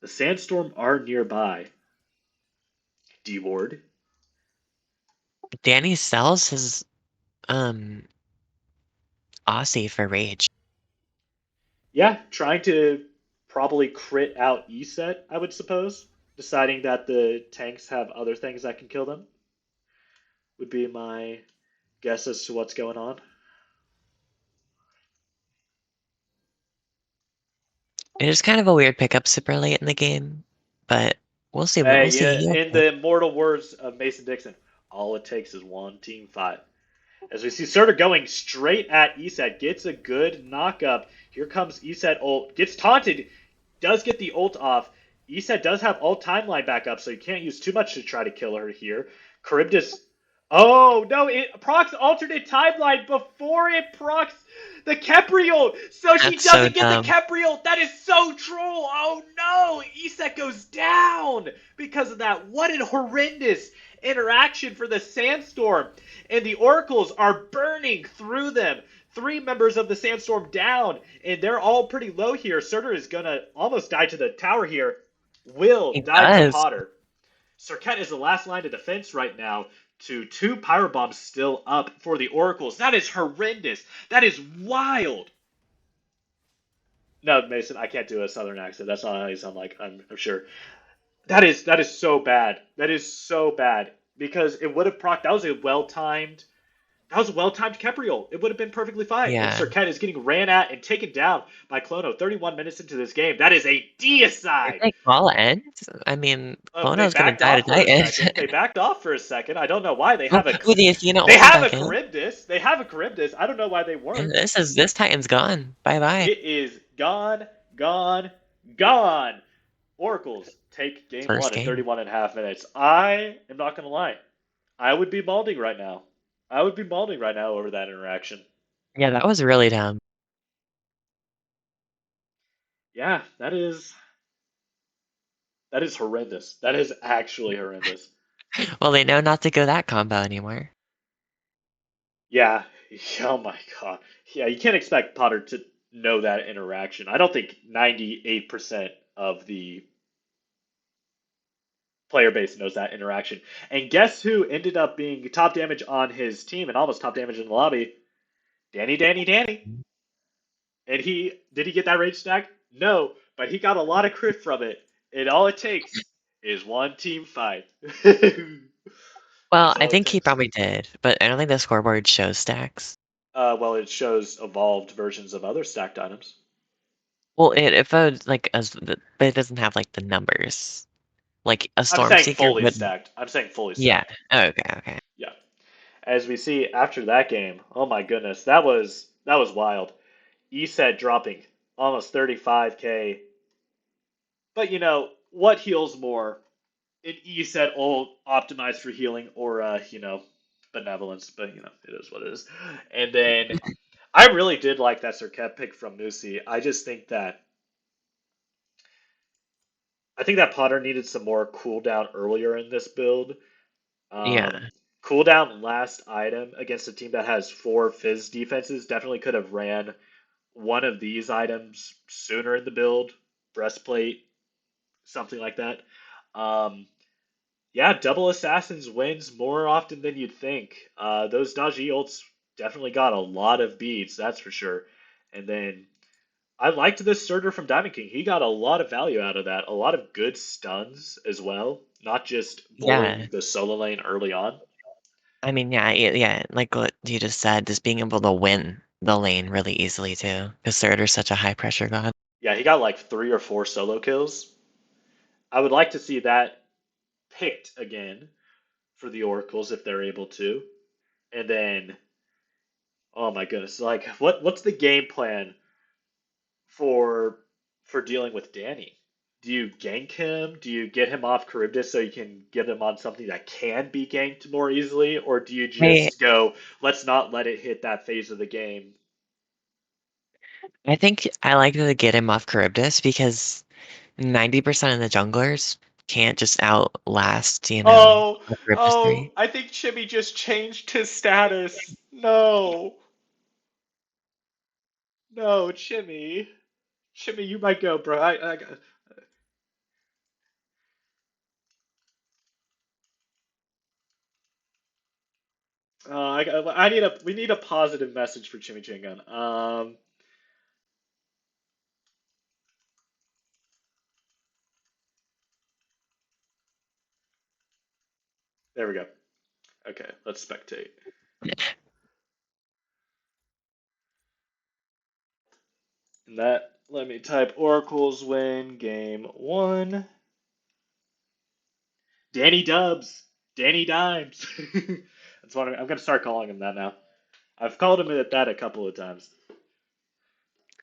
The sandstorm are nearby. D ward. Danny sells his um Aussie for Rage. Yeah, trying to probably crit out ESET, I would suppose. Deciding that the tanks have other things that can kill them would be my guess as to what's going on. It is kind of a weird pickup super late in the game, but we'll see. We'll see. Yeah, He'll in hit. the immortal words of Mason Dixon, all it takes is one team fight. As we see Surtur going straight at ESET, gets a good knock up. Here comes ESET ult, gets taunted, does get the ult off. ESET does have ult timeline back up, so you can't use too much to try to kill her here. Charybdis. Oh no! It procs alternate timeline before it procs the Kepri ult, so she That's so doesn't get the dumb. Kepri ult. That is so troll. Oh no! ESET goes down because of that. What a horrendous interaction for the Sandstorm, and the Oracles are burning through them. Three members of the Sandstorm down, and they're all pretty low here. Surtur is gonna almost die to the tower here. Will He dive to does. Potter. Serket is the last line of defense right now to two pyro bombs still up for the Oracles. That is horrendous. That is wild. No, Mason, I can't do a southern accent. That's not how you sound like. I'm sure. That is so bad. That is so bad because it would have proc. That was a well timed. That was a well timed Kepriel. It would have been perfectly fine. And Yeah. Serket is getting ran at and taken down by Clono 31 minutes into this game. That is a Did deicide. they call end? I mean, They Clono's gonna backed die to off for a Titan. second. They backed off for a second. I don't know why. They Oh, have a with the Athena they ulting have a back in. Charybdis. They have a Charybdis. I don't know why they And weren't. this Titan's gone. Bye bye. It is gone, gone, gone. Oracles take game First one in game. 31 and a half minutes. I am not going to lie. I would be balding right now. I would be balding right now over that interaction. Yeah, that was really dumb. Yeah, that is horrendous. That is actually horrendous. Well, they know not to go that combo anymore. Yeah. Oh my god. Yeah, you can't expect Potter to know that interaction. I don't think 98% of the player base knows that interaction. And guess who ended up being top damage on his team and almost top damage in the lobby? Danny, Danny, Danny. And he did he get that rage stack? No, but he got a lot of crit from it. And all it takes is one team fight. Well, That's I all it think he takes. probably did, but I don't think the scoreboard shows stacks. Well, it shows evolved versions of other stacked items. Well, it votes like but it doesn't have like the numbers. Like a I'm Storm saying Seeker fully would. stacked. I'm saying fully Yeah. stacked. Okay. Okay. Yeah. As we see after that game, oh my goodness, that was wild. ESET dropping almost 35k. But what heals more? An ESET all optimized for healing or benevolence, but it is what it is. And then I really did like that Serket pick from Musi. I think that Potter needed some more cooldown earlier in this build. Um, Yeah. Cooldown last item against a team that has four Fizz defenses definitely could have ran one of these items sooner in the build, breastplate, something like that. Um, yeah, double assassins wins more often than you'd think. Those dodgy ults definitely got a lot of beads, that's for sure. And then I liked this Surtur from Diamond King. He got a lot of value out of that. A lot of good stuns as well, not just Yeah. bullying the solo lane early on. I mean, yeah, yeah, like what you just said, just being able to win the lane really easily too, because Surtur's such a high pressure god. Yeah, he got like 3 or 4 solo kills. I would like to see that picked again for the Oracles if they're able to. And then, oh my goodness, like what's the game plan for dealing with Danny? Do you gank him? Do you get him off Charybdis so you can get him on something that can be ganked more easily? Or do you I just go, let's not let it hit that phase of the game? I think I like to get him off Charybdis because 90% of the junglers can't just outlast, Oh, a Charybdis oh, 3. I think Chibi just changed his status. No, no, Chimmy. Chimmy, you might go, bro. I need we need a positive message for Chimichangan. There we go. Okay, let's spectate. And that, let me type Oracles win game one. Danny Dubs. Danny Dimes. That's what I'm going to start calling him that now. I've called him that a couple of times.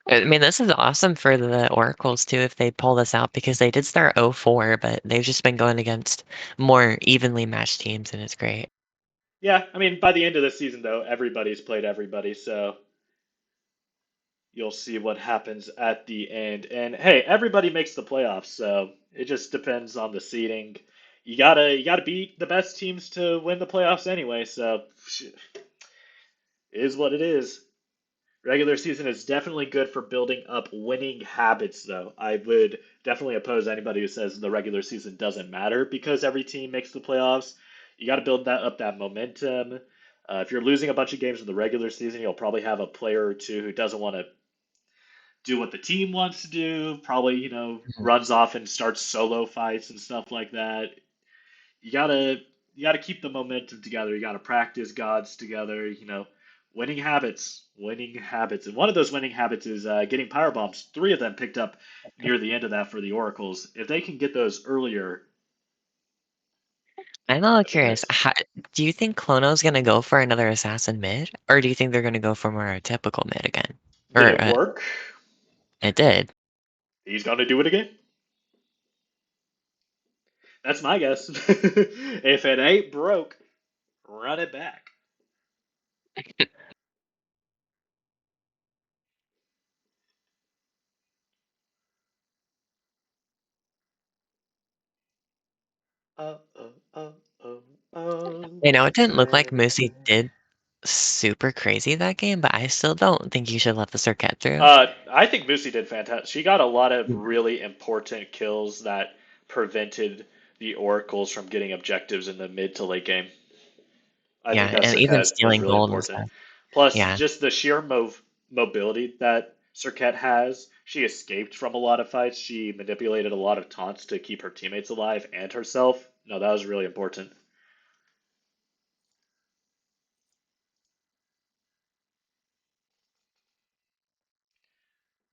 I mean, this is awesome for the Oracles too if they pull this out because they did start 0-4, but they've just been going against more evenly matched teams, and it's great. Yeah, I mean, by the end of the season, though, everybody's played everybody, so you'll see what happens at the end. And hey, everybody makes the playoffs, so it just depends on the seeding. You gotta beat the best teams to win the playoffs anyway, so it is what it is. Regular season is definitely good for building up winning habits, though. I would definitely oppose anybody who says the regular season doesn't matter because every team makes the playoffs. You got to build that momentum. If you're losing a bunch of games in the regular season, you'll probably have a player or two who doesn't want to do what the team wants to do. Probably, Mhm. runs off and starts solo fights and stuff like that. You gotta you gotta keep the momentum together. You gotta practice gods together. Winning habits, and one of those winning habits is getting power bombs. 3 of them picked up near the end of that for the Oracles. If they can get those earlier, I'm a little that'd be curious. nice. Do you think Clono's gonna go for another assassin mid, or do you think they're gonna go for more a typical mid again? Did Or it work? it did. He's gonna do it again. That's my guess. If it ain't broke, run it back. Oh, oh, oh, oh. You know, it didn't look like Moosey Baby. did super crazy that game, but I still don't think you should let the Circuit through. I think Moosey did fantastic. She got a lot of really important kills that prevented the Oracles from getting objectives in the mid to late game. I think Yeah, that and even Serket was stealing really gold and important. stuff. Plus, Yeah. just the sheer mobility that Serket has. She escaped from a lot of fights. She manipulated a lot of taunts to keep her teammates alive and herself. No, that was really important.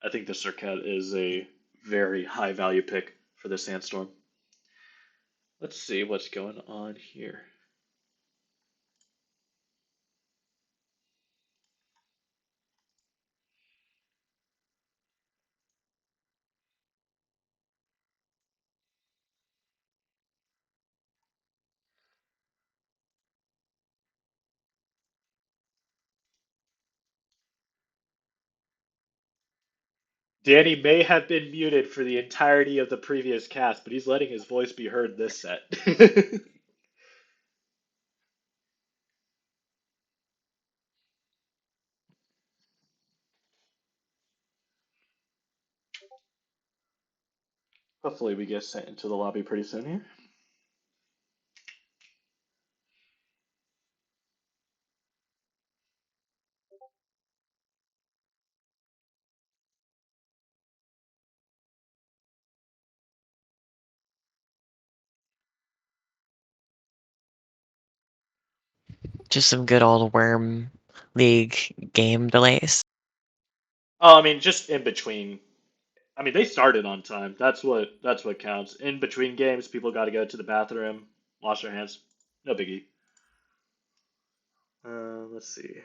I think the Serket is a very high value pick for the Sandstorm. Let's see what's going on here. Danny may have been muted for the entirety of the previous cast, but he's letting his voice be heard this set. Hopefully, we get sent into the lobby pretty soon here. Just some good old Worm League game delays. Oh, I mean, just in between. I mean, they started on time. That's what counts. In between games, people got to go to the bathroom, wash their hands. No biggie. Let's see.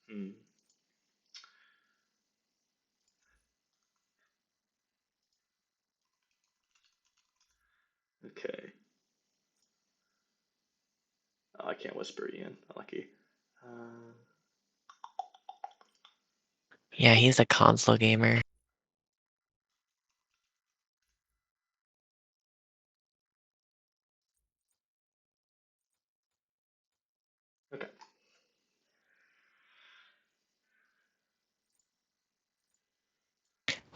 Hmm. Okay. Oh, I can't whisper Ian. Lucky. Uh, Yeah, he's a console gamer. okay.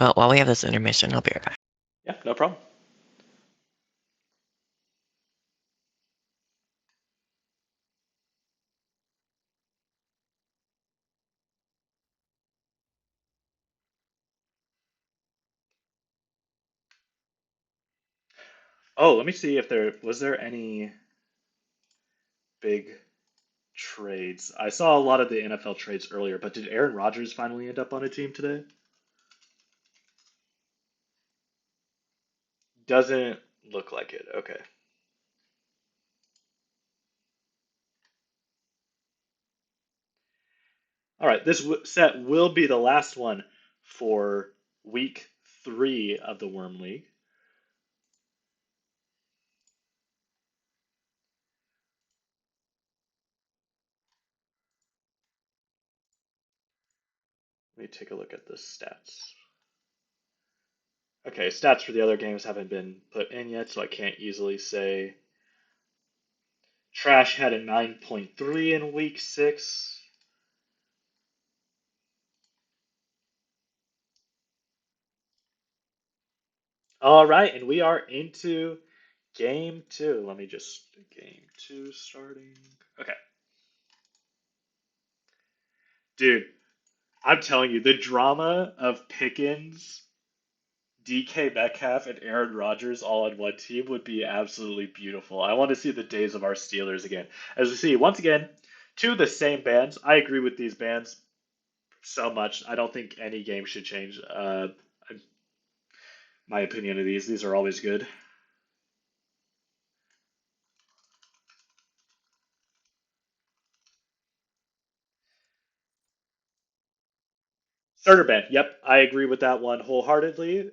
Well, while we have this intermission, I'll be right back. Yeah, no problem. Oh, let me see if there any big trades. I saw a lot of the NFL trades earlier, but did Aaron Rodgers finally end up on a team today? Doesn't look like it. Okay. All right. This set will be the last one for week 3 of the Worm League. Let me take a look at the stats. Okay, stats for the other games haven't been put in yet, so I can't easily say. Trash had a 9.3 in week 6. All right, and we are into game 2. Let me just game 2 starting. Okay. Dude, I'm telling you, the drama of Pickens, DK Metcalf, and Aaron Rodgers all on one team would be absolutely beautiful. I want to see the days of our Steelers again. As we see, once again, two of the same bands. I agree with these bands so much. I don't think any game should change. My opinion of these are always good. Starter band. Yep, I agree with that one wholeheartedly.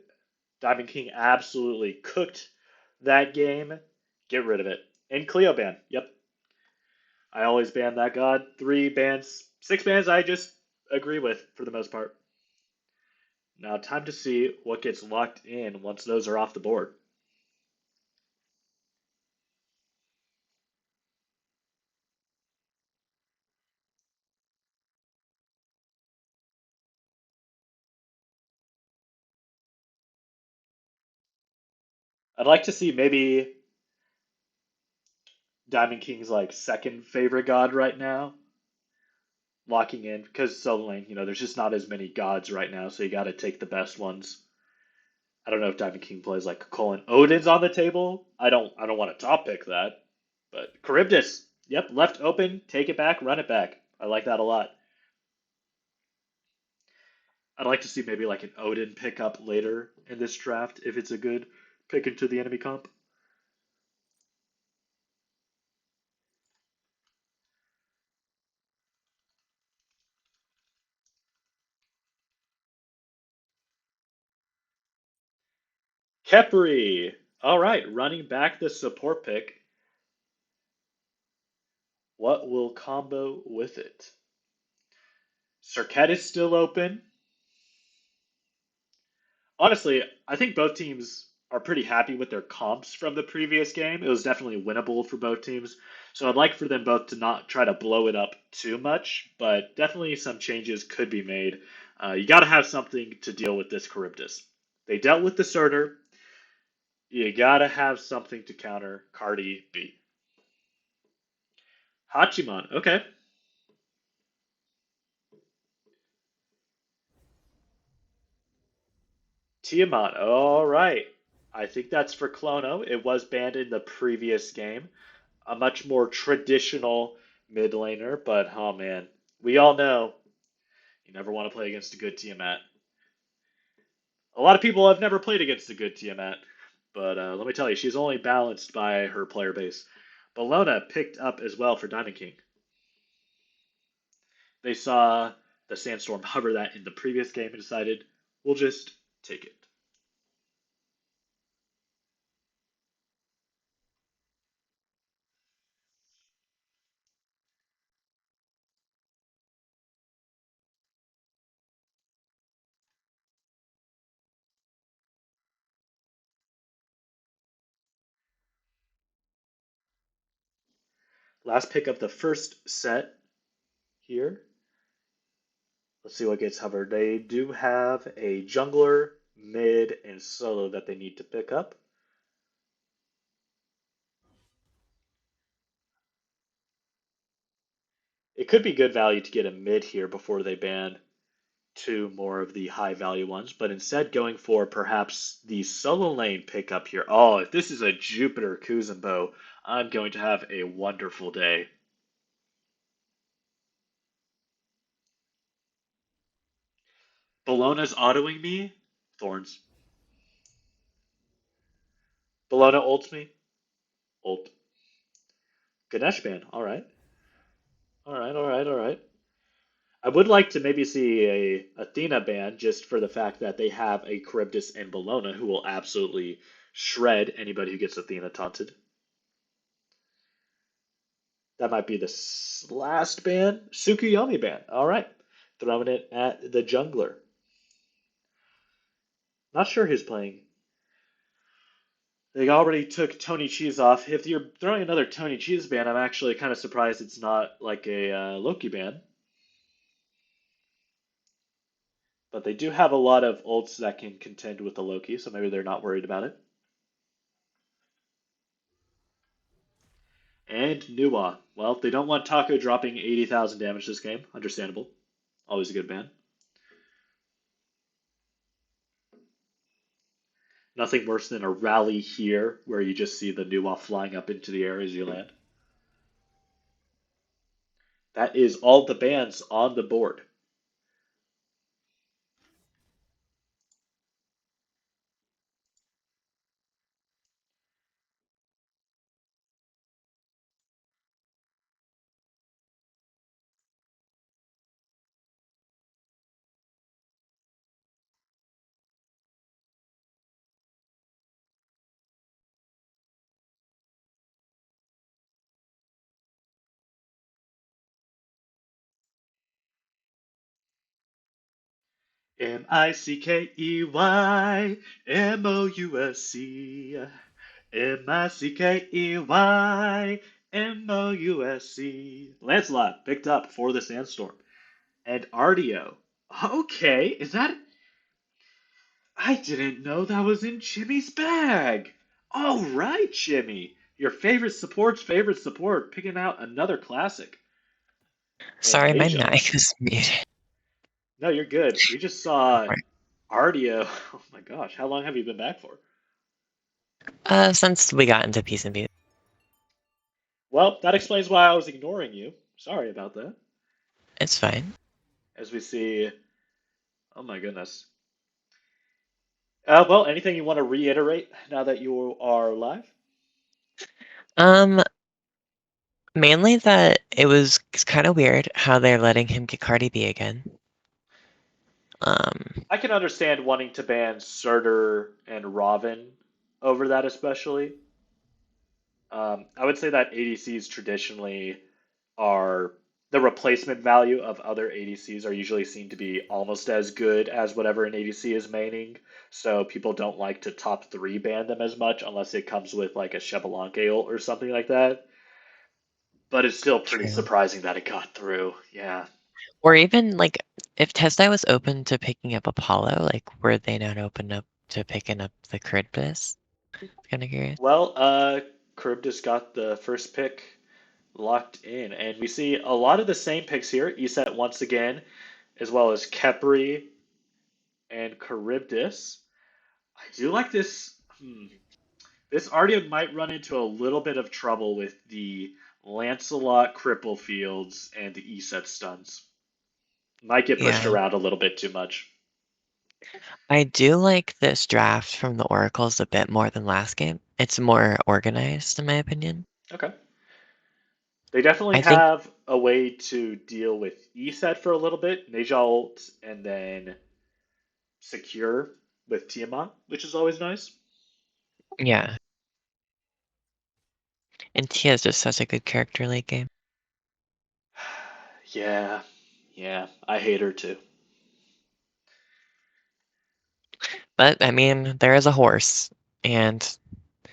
Diamond King absolutely cooked that game. Get rid of it. And Cleo ban. Yep, I always ban that god. 3 bans, 6 bans. I just agree with for the most part. Now, time to see what gets locked in once those are off the board. I'd like to see maybe Diamond King's like second favorite god right now locking in because Solo Lane, there's just not as many gods right now, so you got to take the best ones. I don't know if Diamond King plays like Colin Odin's on the table. I don't want to top pick that, but Charybdis, yep, left open, take it back, run it back. I like that a lot. I'd like to see maybe like an Odin pickup later in this draft if it's a good pick into the enemy comp. Kepri, all right, running back the support pick. What will combo with it? Serket is still open. Honestly, I think both teams are pretty happy with their comps from the previous game. It was definitely winnable for both teams. So I'd like for them both to not try to blow it up too much, but definitely some changes could be made. You got to have something to deal with this Charybdis. They dealt with the Surtur. You got to have something to counter Cardi B. Hachiman, okay. Tiamat, all right. I think that's for Clono. It was banned in the previous game. A much more traditional mid laner, but oh man, we all know you never want to play against a good Tiamat. A lot of people have never played against a good Tiamat, but let me tell you, she's only balanced by her player base. Bologna picked up as well for Diamond King. They saw the Sandstorm hover that in the previous game and decided, we'll just take it. Last pick of the first set here. Let's see what gets hovered. They do have a jungler, mid, and solo that they need to pick up. It could be good value to get a mid here before they ban two more of the high value ones, but instead going for perhaps the solo lane pickup here. Oh, if this is a Jupiter Kuzenbo, I'm going to have a wonderful day. Bologna's autoing me. Thorns. Bologna ults me. Ult. Ganesh ban. All right. All right. All right. All right. I would like to maybe see a Athena ban just for the fact that they have a Charybdis and Bologna who will absolutely shred anybody who gets Athena taunted. That might be the last ban. Tsukuyomi ban. All right. Throwing it at the jungler. Not sure who's playing. They already took Tony Cheese off. If you're throwing another Tony Cheese ban, I'm actually kind of surprised it's not like a Loki ban. But they do have a lot of ults that can contend with the Loki, so maybe they're not worried about it. And Nuwa. Well, they don't want Taco dropping 80,000 damage this game. Understandable. Always a good ban. Nothing worse than a rally here where you just see the Nuwa flying up into the air as you land. That is all the bans on the board. Mickey Mousc. Mickey Mousc. Lancelot picked up for the Sandstorm. And Ardeo. Okay, is that. I didn't know that was in Jimmy's bag. All right, Jimmy. Your favorite support, picking out another classic. And Sorry, my Asia. mic is muted. No, you're good. We just saw Ardeo. Oh my gosh, how long have you been back for? Since we got into Peace and Peace. Well, that explains why I was ignoring you. Sorry about that. It's fine. As we see, oh my goodness. Well, anything you want to reiterate now that you are live? Um, Mainly that it was kind of weird how they're letting him get Cardi B again. Um, I can understand wanting to ban Surtur and Robin over that, especially. I would say that ADCs traditionally are the replacement value of other ADCs are usually seen to be almost as good as whatever an ADC is maining. So people don't like to top three ban them as much unless it comes with like a Chevalanque ult or something like that. But it's still pretty True. surprising that it got through. Yeah. Or even like if Tesla was open to picking up Apollo, like were they not open up to picking up the Cryptus? Kind of curious. Well, Charybdis got the first pick locked in, and we see a lot of the same picks here. Eset once again, as well as Khepri and Charybdis. I do like this. This Ardia might run into a little bit of trouble with the Lancelot cripple fields and the ESET stuns. Might get pushed Yeah. around a little bit too much. I do like this draft from the Oracles a bit more than last game. It's more organized, in my opinion. Okay. They definitely I think, have a way to deal with ESET for a little bit, Neja ult, and then secure with Tiamat, which is always nice. yeah. And Tia is just such a good character late game. Yeah, yeah, I hate her too. But I mean, there is a horse, and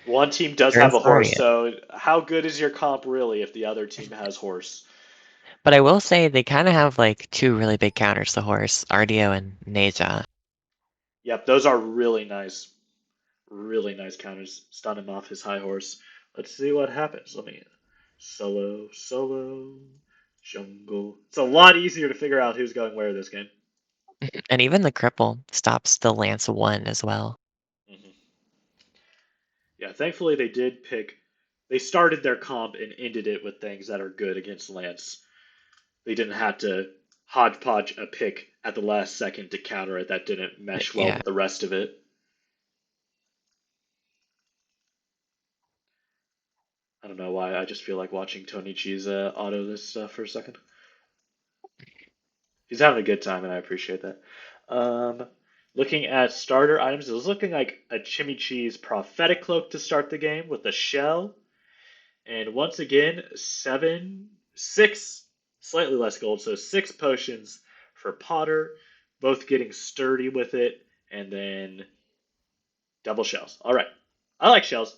One team does there have is a horse, Arya. so how good is your comp really if the other team has horse? But I will say they kind of have like two really big counters to horse, Ardio and Neja. Yep, those are really nice. Really nice counters. Stun him off his high horse. Let's see what happens. Let me solo, solo, jungle. It's a lot easier to figure out who's going where this game. And even the cripple stops the Lance 1 as well. Hmm. Yeah, thankfully they did pick. They started their comp and ended it with things that are good against Lance. They didn't have to hodgepodge a pick at the last second to counter it that didn't mesh well Yeah. with the rest of it. I don't know why. I just feel like watching Tony Cheese auto this stuff for a second. He's having a good time, and I appreciate that. Um, Looking at starter items, it was looking like a Chimicheese prophetic cloak to start the game with a shell, and once again, six, slightly less gold, so six potions for Potter, both getting sturdy with it, and then double shells. All right, I like shells.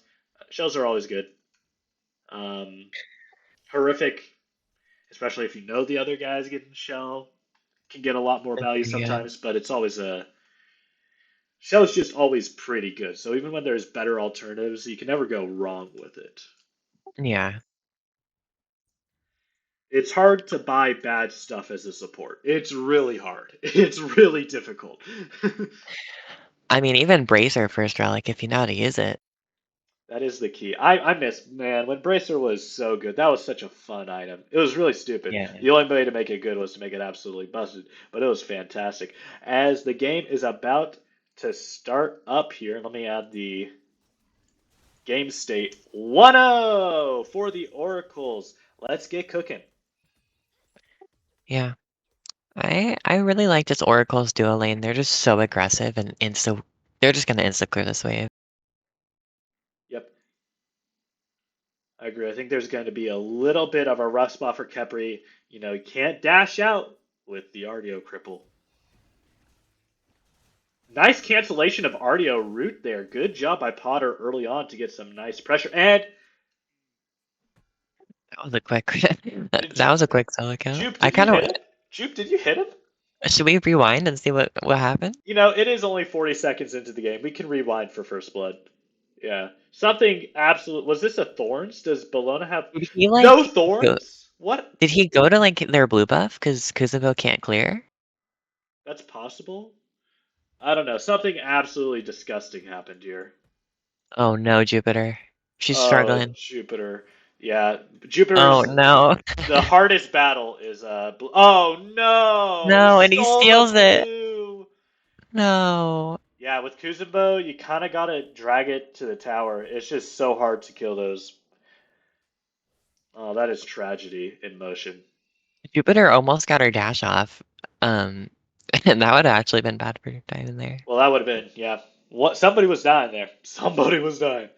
Shells are always good. Um, Horrific, especially if you know the other guy's getting shell, can get a lot more value Yeah. sometimes, but it's always a shell's just always pretty good. So even when there's better alternatives, you can never go wrong with it. Yeah. It's hard to buy bad stuff as a support. It's really hard. It's really difficult. I mean, even Bracer first round, like if you know how to use it. That is the key. I miss, man, when Bracer was so good. That was such a fun item. It was really stupid. Yeah. The only way to make it good was to make it absolutely busted, but it was fantastic. As the game is about to start up here, let me add the game state 1-0 for the Oracles. Let's get cooking. Yeah. I really like this Oracle's duo lane. They're just so aggressive and they're just gonna insta clear this wave. Yep, I agree. I think there's going to be a little bit of a rough spot for Kepri. You can't dash out with the Ardio cripple. Nice cancellation of Ardio root there. Good job by Potter early on to get some nice pressure. And That was a quick did that was a quick solo kill. Jupe, I did you kinda hit him? Jupe, did you hit him? should we rewind and see what happened? It is only 40 seconds into the game. We can rewind for first blood. Yeah. Something absolute. Was this a Thorns? Does Bologna have Did he no like go Thorns? What? did he go to like their blue buff because Kuzenbo can't clear? That's possible? I don't know. Something absolutely disgusting happened here. Oh no, Jupiter. She's Oh, struggling. Jupiter. Yeah, Oh Jupiter's no. the hardest battle is oh no, he No, and he stole the steals it. blue. No. Yeah, with Kuzenbo, you kind of gotta drag it to the tower. It's just so hard to kill those. Oh, that is tragedy in motion. Jupiter almost got her dash off. Um, and that would have actually been bad for diving there. Well, that would have been, yeah. What? Somebody was dying there. Somebody was dying.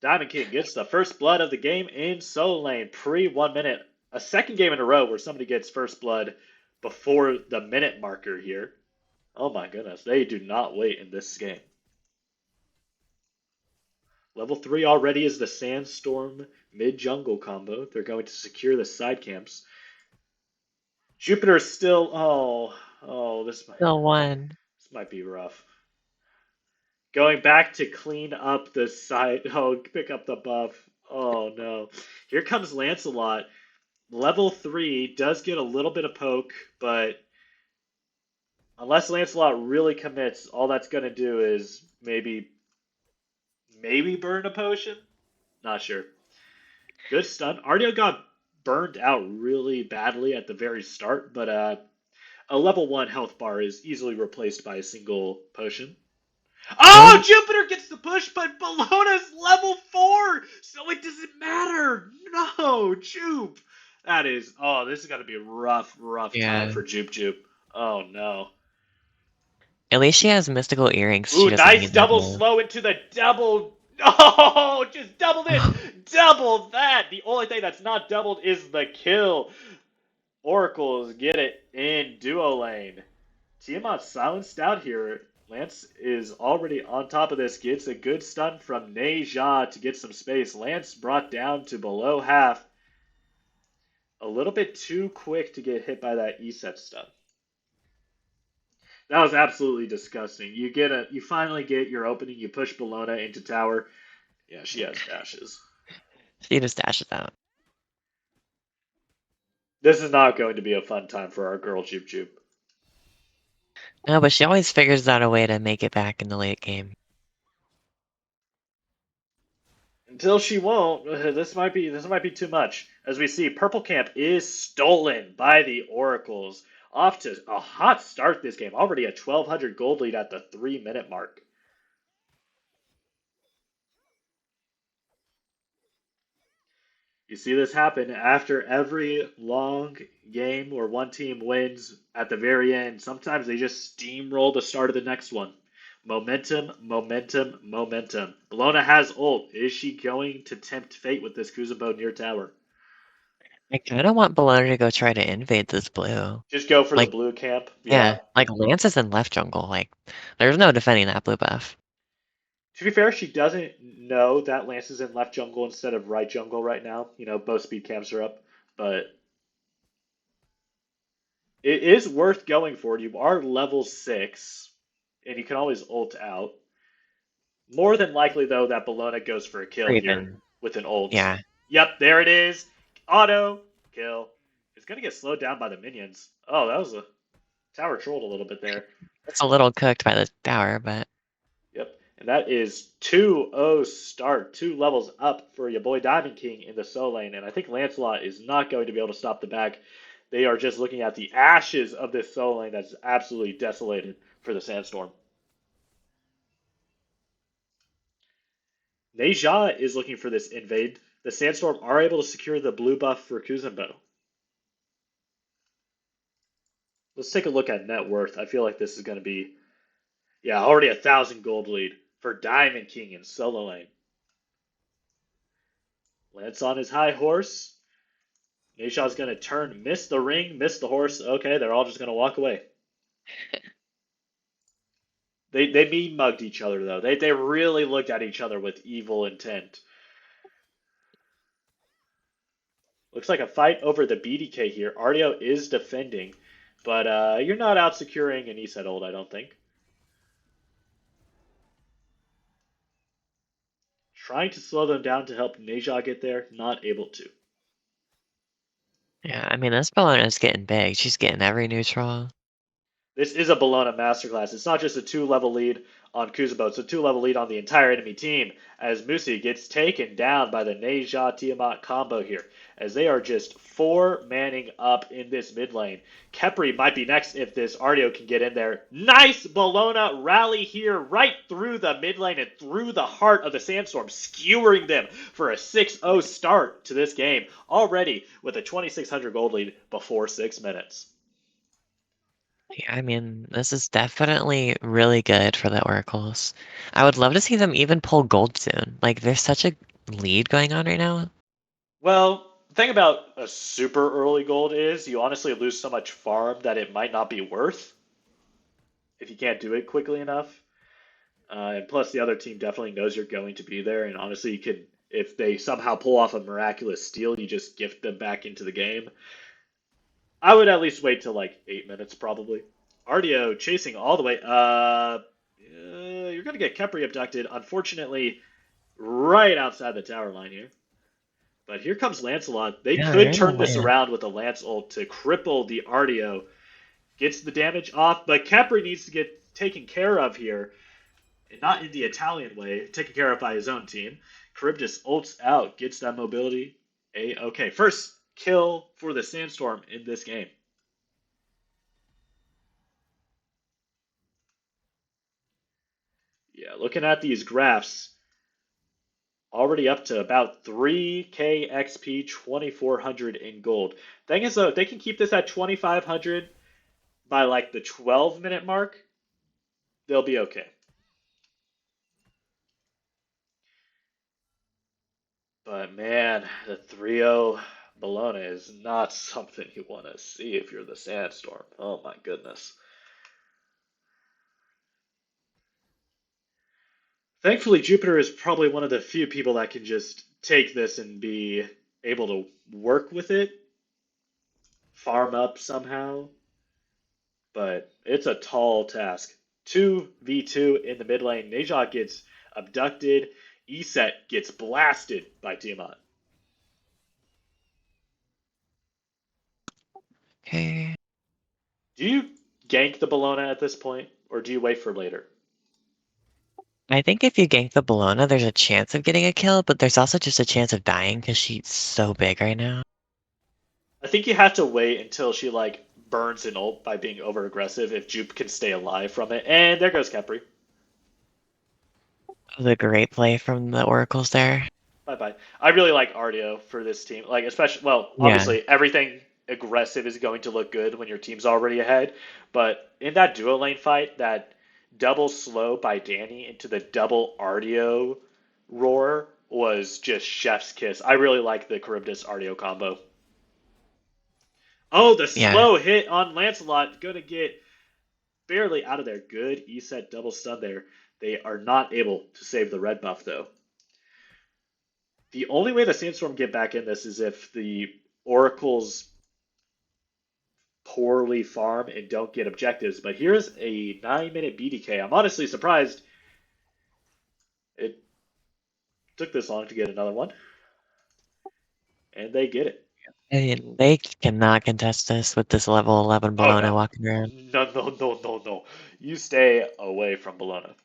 Diamond King gets the first blood of the game in solo lane, pre 1 minute. A second game in a row where somebody gets first blood before the minute marker here. Oh my goodness, they do not wait in this game. Level 3 already is the Sandstorm mid jungle combo. They're going to secure the side camps. Jupiter still. Oh, Still one. this might be rough. Going back to clean up the side. Oh, pick up the buff. Oh no. Here comes Lancelot. Level 3 does get a little bit of poke, but unless Lancelot really commits, all that's going to do is maybe burn a potion. Not sure. Good stun. Ardio got burned out really badly at the very start, but a level 1 health bar is easily replaced by a single potion. Oh, Oh, Jupiter gets the push, but Bellona's level 4, so it doesn't matter. No, Jupe. That is, oh, this is going to be a rough time yeah. for Jupe Jupe. Oh, no. At least she has mystical earrings. She Ooh, doesn't nice need that double blue. slow into the double. Oh, just double this. Double that. The only thing that's not doubled is the kill. Oracles get it in duo lane. Tiamat silenced out here. Lance is already on top of this. Gets a good stun from Neja to get some space. Lance brought down to below half. A little bit too quick to get hit by that ESET stun. That was absolutely disgusting. You finally get your opening. You push Bellona into tower. Yeah, she has dashes. She just dashes out. This is not going to be a fun time for our girl Jupe Jupe. No, but she always figures out a way to make it back in the late game. Until she won't, this might be too much. As we see, Purple Camp is stolen by the Oracles. Off to a hot start this game. Already a 1200 gold lead at the 3 minute mark. You see this happen after every long game where one team wins at the very end. Sometimes they just steamroll the start of the next one. Momentum, momentum, momentum. Bologna has ult. Is she going to tempt fate with this Kuzenbo near tower? I kind of want Bologna to go try to invade this blue. Just go for the Like, blue camp. yeah, Yeah. like Lance is in left jungle. Like, there's no defending that blue buff. To be fair, she doesn't know that Lance is in left jungle instead of right jungle right now. Both speed camps are up, but it is worth going for. You are level 6, and you can always ult out. More than likely, though, that Bologna goes for a Or kill here even, with an ult. yeah, Yep, there it is. Auto kill. It's going to get slowed down by the minions. Oh, that was a tower trolled a little bit there. it's a little cooked by the tower, but Yep. And that is 2-0 start, 2 levels up for your boy Diamond King in the solo lane. And I think Lancelot is not going to be able to stop the back. They are just looking at the ashes of this solo lane that's absolutely desolated for the Sandstorm. Neja is looking for this invade. The Sandstorm are able to secure the blue buff for Kuzenbo. Let's take a look at net worth. I feel like this is going to be, yeah, already 1,000 gold lead for Diamond King in solo lane. Lance on his high horse. Neja's going to turn, miss the ring, miss the horse. Okay, they're all just going to walk away. They mean mugged each other though. They really looked at each other with evil intent. Looks like a fight over the BDK here. Ardio is defending, but you're not out securing an ESET ult, I don't think. Trying to slow them down to help Neja get there, not able to. yeah, I mean, this Bologna is getting big. She's getting every neutral. This is a Bologna masterclass. It's not just a 2 level lead on Kuzubo, it's a 2 level lead on the entire enemy team as Musi gets taken down by the Neja Tiamat combo here, as they are just 4 manning up in this mid lane. Kepri might be next if this Ardio can get in there. Nice Bologna rally here right through the mid lane and through the heart of the Sandstorm, skewering them for a 6-0 start to this game, already with a 2,600 gold lead before 6 minutes. Yeah, I mean, this is definitely really good for the Oracles. I would love to see them even pull gold soon. Like, there's such a lead going on right now. Well, The thing about a super early gold is you honestly lose so much farm that it might not be worth if you can't do it quickly enough. And plus, the other team definitely knows you're going to be there. And honestly, you could, if they somehow pull off a miraculous steal, you just gift them back into the game. I would at least wait till like 8 minutes, probably. Ardio chasing all the way. You're gonna get Kepri abducted. Unfortunately, right outside the tower line here. But here comes Lancelot. They Yeah, could they're in the turn this land. around with a Lance ult to cripple the Ardio. Gets the damage off, but Capri needs to get taken care of here. And not in the Italian way, taken care of by his own team. Charybdis ults out, gets that mobility. Okay, first kill for the Sandstorm in this game. Yeah, looking at these graphs, already up to about 3k XP, 2400 in gold. Thing is, though, if they can keep this at 2500 by like the 12-minute mark, they'll be okay. But man, the 3-0 Bologna is not something you want to see if you're the Sandstorm. Oh my goodness. Thankfully, Jupiter is probably one of the few people that can just take this and be able to work with it, farm up somehow, but it's a tall task. 2v2 in the mid lane. Nejat gets abducted. Eset gets blasted by Tiamat. Okay. Do you gank the Bologna at this point, or do you wait for later? I think if you gank the Bologna, there's a chance of getting a kill, but there's also just a chance of dying because she's so big right now. I think you have to wait until she like burns an ult by being over aggressive if Jupe can stay alive from it. And there goes Kepri. The great play from the Oracles there. Bye bye. I really like Ardio for this team. Like especially well, Yeah. obviously everything aggressive is going to look good when your team's already ahead. But in that duo lane fight, that double slow by Danny into the double Ardio roar was just chef's kiss. I really like the Charybdis Ardio combo. Oh, the Yeah. slow hit on Lancelot gonna get barely out of there. Good E-set double stun there. They are not able to save the red buff though. The only way the Sandstorm get back in this is if the Oracles poorly farm and don't get objectives. But here's a 9-minute BDK. I'm honestly surprised it took this long to get another one, and they get it. I mean, they cannot contest this with this level 11 Oh Bologna no, walking around. no, no, no, no, no! You stay away from Bologna.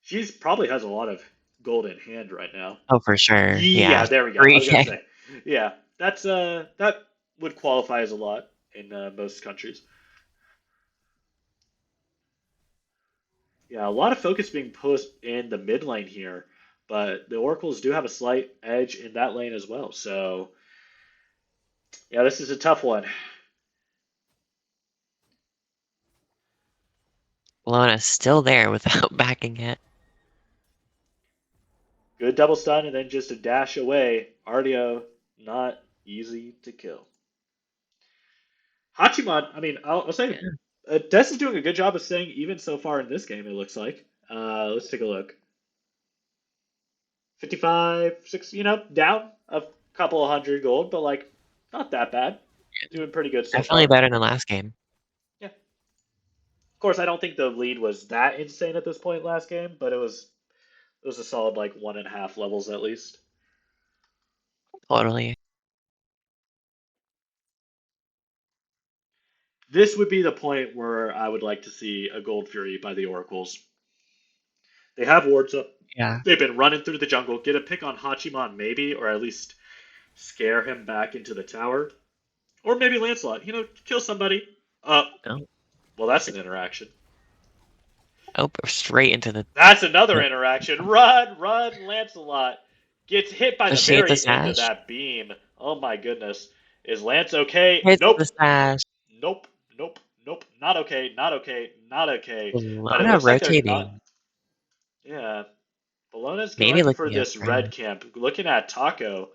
She probably has a lot of gold in hand right now. Oh, for sure. Yeah, Yeah. there we go. I was gonna 3K. say, yeah, that would qualify as a lot in most countries. Yeah, a lot of focus being put in the mid lane here, but the Oracles do have a slight edge in that lane as well. So yeah, this is a tough one. Bologna's still there without backing it. Good double stun and then just a dash away. Ardio not easy to kill. Hachiman, I mean, I'll say Yeah. Des is doing a good job of staying even so far in this game. It looks like. Let's take a look. 55, 6, down a couple of hundred gold, but like not that bad. Doing pretty good so Definitely far. better than last game. Yeah. Of course, I don't think the lead was that insane at this point last game, but it was a solid like 1.5 levels at least. Totally. This would be the point where I would like to see a Gold Fury by the Oracles. They have wards up. Yeah. They've been running through the jungle. Get a pick on Hachiman maybe, or at least scare him back into the tower. Or maybe Lancelot. Kill somebody. Oh, Well, that's an interaction. oh, straight into the, That's another the interaction. Run, run, Lancelot. Gets hit by does the she hit the very end of sash? that beam. Oh my goodness. Is Lance okay? Hits Nope. the sash. Nope. Nope. Nope. Not okay. Not okay. Not okay. But it Bologna looks like they're not. rotating. Yeah. Bologna's Maybe going for looking at this red Brown. camp. Looking at Taco,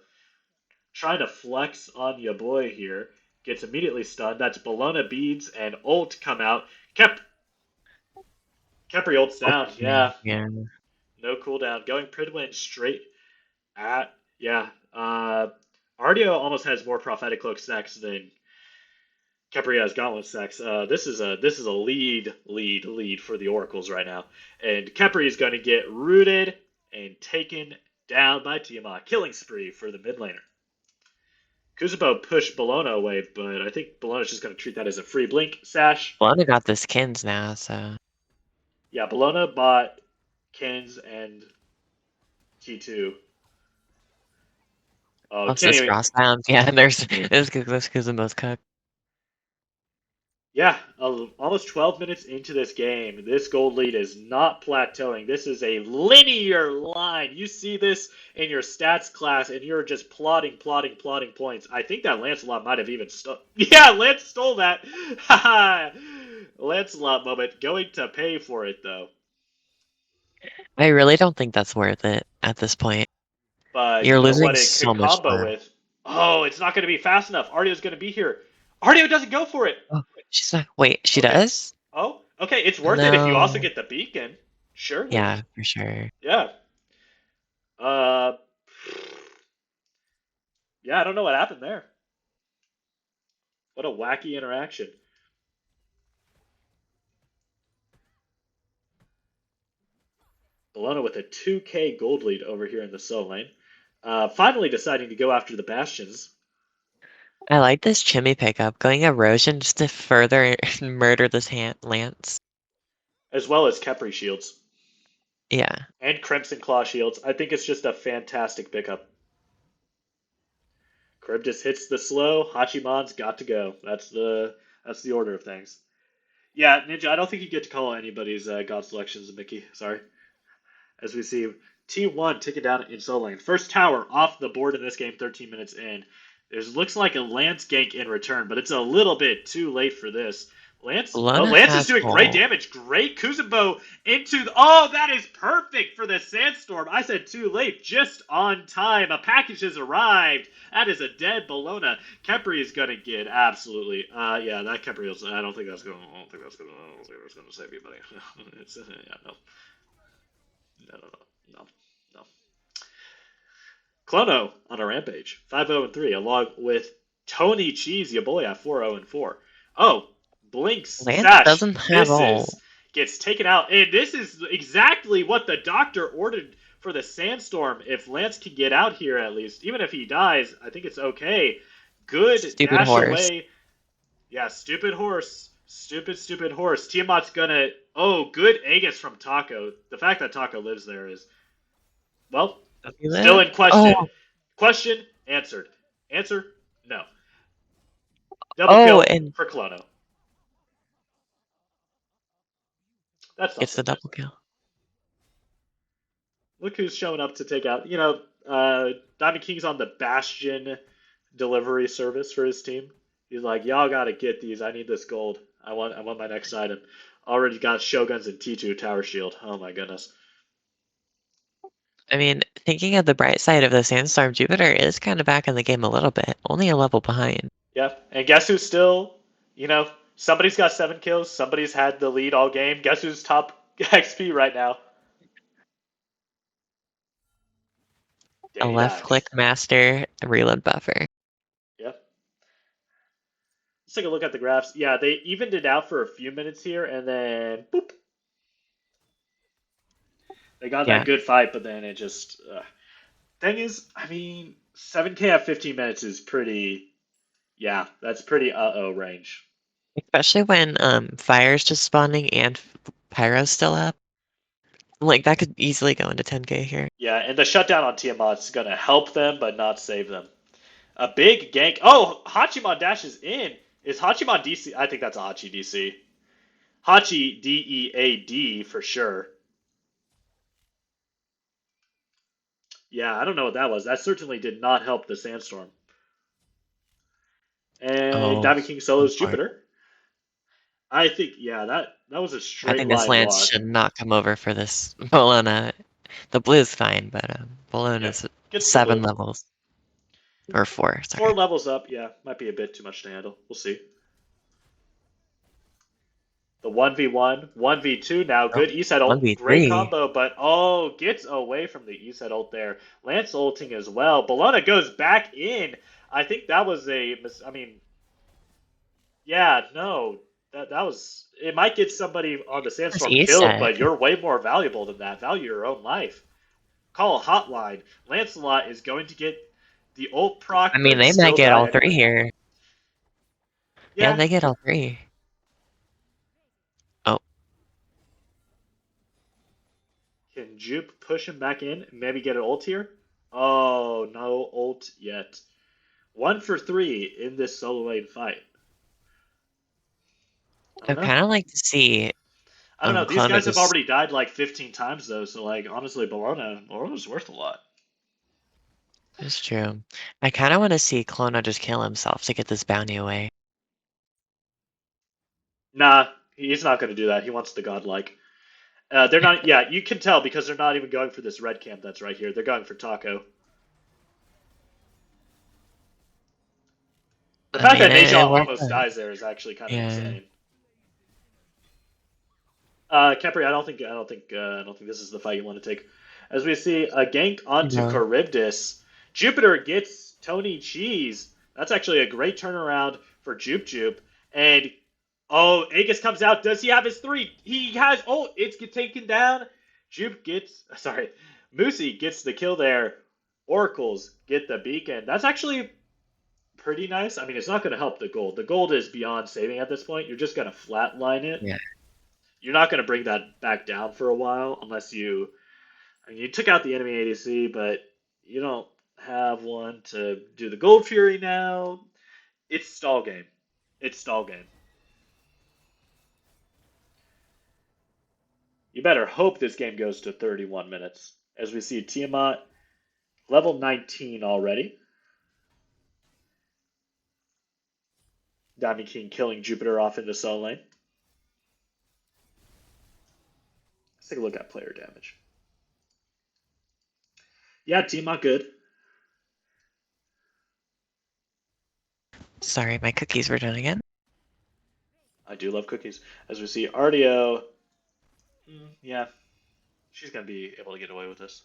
trying to flex on your boy here. Gets immediately stunned. That's Bologna beads and ult come out. Kepri ults down. Opening. Yeah, Yeah. no cooldown. Going Pridwin straight at. Yeah. Ardio almost has more prophetic cloak stacks than Kepri has gauntlet stacks. This is a lead for the Oracles right now, and Kepri is going to get rooted and taken down by Tiamat. Killing spree for the mid laner. Kuzubo pushed Bologna away, but I think Bologna's just going to treat that as a free blink sash. Bologna got the skins now, so. Yeah, Bologna bought Kins and T2. Oh, What's can't this even. cross bound? Yeah, there's Kuzumo's cook. Yeah, almost 12 minutes into this game, this gold lead is not plateauing. This is a linear line. You see this in your stats class, and you're just plotting points. I think that Lancelot might have even stole. Yeah, Lance stole that. Lancelot moment. Going to pay for it, though. I really don't think that's worth it at this point. But You're you know losing what it so could much combo farm. with? Oh, it's not going to be fast enough. Ardio's going to be here. Ardio doesn't go for it. Oh, she's not. Wait, she Okay. does? Oh, okay. It's worth it if you also No. get the beacon. Surely. Yeah, for sure. Yeah. Uh, yeah, I don't know what happened there. What a wacky interaction. Bologna with a 2K gold lead over here in the solo lane. Finally deciding to go after the bastions, I like this Chimmy pickup, going erosion just to further murder this Lance. as well as Kepri shields Yeah. and Crimson Claw shields. I think it's just a fantastic pickup. Crib just hits the slow. Hachimon's got to go. That's the order of things. Yeah, Ninja. I don't think you get to call anybody's god selections, Mickey. Sorry. As we see T1 taken down in solo lane. First tower off the board in this game, 13 minutes in. There's looks like a Lance gank in return, but it's a little bit too late for this. Luna Lance is has doing great whole. damage. Great Kuzenbo into the. Oh, that is perfect for the Sandstorm. I said too late, just on time. A package has arrived. That is a dead Bologna. Kepri is gonna get absolutely. Yeah, that Kepri is. I don't think that's gonna. I don't think that's gonna save you, buddy. Yeah, no, no, no. Clono on a rampage, 5-0-3, along with Tony Cheese, your boy, at 4-0-4. Oh, Blinks Lance Sash doesn't have misses, all. gets taken out, and this is exactly what the doctor ordered for the Sandstorm. If Lance can get out here at least, even if he dies, I think it's okay. Good Stupid dash horse. away. Yeah, stupid horse. Stupid horse. Tiamat's gonna. Oh, good Aegis from Taco. The fact that Taco lives there is well, Does he still live? in question. Oh, Question answered. Answer no. Double oh, kill and for Clono. That's not gets so the bad. double kill. Look who's showing up to take out. Diamond King's on the Bastion delivery service for his team. He's like, y'all gotta get these. I need this gold. I want my next item. Already got Shoguns and T2 Tower Shield. Oh my goodness. I mean, thinking of the bright side of the Sandstorm, Jupiter is kind of back in the game a little bit, only a level behind. Yeah, and guess who's still, somebody's got 7 kills. Somebody's had the lead all game. Guess who's top XP right now? A Danny left Dax. click master reload buffer. Yep. Let's take a look at the graphs. Yeah, they evened it out for a few minutes here, and then boop, they got that Yeah, good fight, but then it just. Thing is, I mean, 7K at 15 minutes is pretty. Yeah, that's pretty oh range. especially when fire's just spawning and pyro's still up. Like that could easily go into 10K here. Yeah, and the shutdown on Tiamat's gonna help them, but not save them. A big gank. Oh, Hachiman dashes in. Is Hachiman DC? I think that's a Hachi DC. Hachi DEAD for sure. Yeah, I don't know what that was. That certainly did not help the Sandstorm. And Oh, Diamond King solos Lord. Jupiter. I think, yeah, that was a I straight think this line Lance walk. should not come over for this Bologna. The blue is fine, but balloon Yeah, is gets the 7 blue. levels. Or 4, 4 sorry. levels up, yeah, might be a bit too much to handle. We'll see. The 1v1, 1v2 now. Oh, Good E-side ult. Great 1v3. combo, but oh, gets away from the E-side ult there. Lance ulting as well. Bologna goes back in. I think that was I mean, yeah, no. That was. It might get somebody on the That's Sandstorm killed, E-set. but you're way more valuable than that. Value your own life. Call a hotline. Lancelot is going to get the ult I proc, mean, but they might still get die all 3 anyway. here. Yeah, Yeah. they get all 3. Oh, Can Jupe push him back in and maybe get an ult here? Oh, no ult yet. 1 for 3 in this solo lane fight. I don't I'd know. kind of like to see I don't know. These Clone guys have just. already died like 15 times though, so like honestly, Bologna's worth a lot. It's true. I kind of want to see Clona just kill himself to get this bounty away. Nah, he's not going to do that. He wants the godlike. They're not. Yeah, you can tell because they're not even going for this red camp that's right here. They're going for Taco. The I fact mean, that Neja it worked almost out. dies there is actually kind of Yeah. insane. Kepri, I don't think this is the fight you want to take. As we see a gank onto No. Charybdis, Jupiter gets Tony Cheese. That's actually a great turnaround for Jupe Jupe. And oh, Aegis comes out. Does he have his 3? He has. Oh, it's get taken down. Jupe gets. Sorry, Moosey gets the kill there. Oracles get the beacon. That's actually pretty nice. I mean, it's not going to help the gold. The gold is beyond saving at this point. You're just going to flatline it. Yeah. You're not going to bring that back down for a while unless you. I mean, you took out the enemy ADC, but you don't have one to do the Gold Fury now. It's stall game. It's stall game. You better hope this game goes to 31 minutes. As we see Tiamat level 19 already. Diamond King killing Jupiter off in the solo lane. Let's take a look at player damage. Yeah, Tiamat good. Sorry, my cookies were done again. I do love cookies. As we see Artio, yeah, she's gonna be able to get away with this.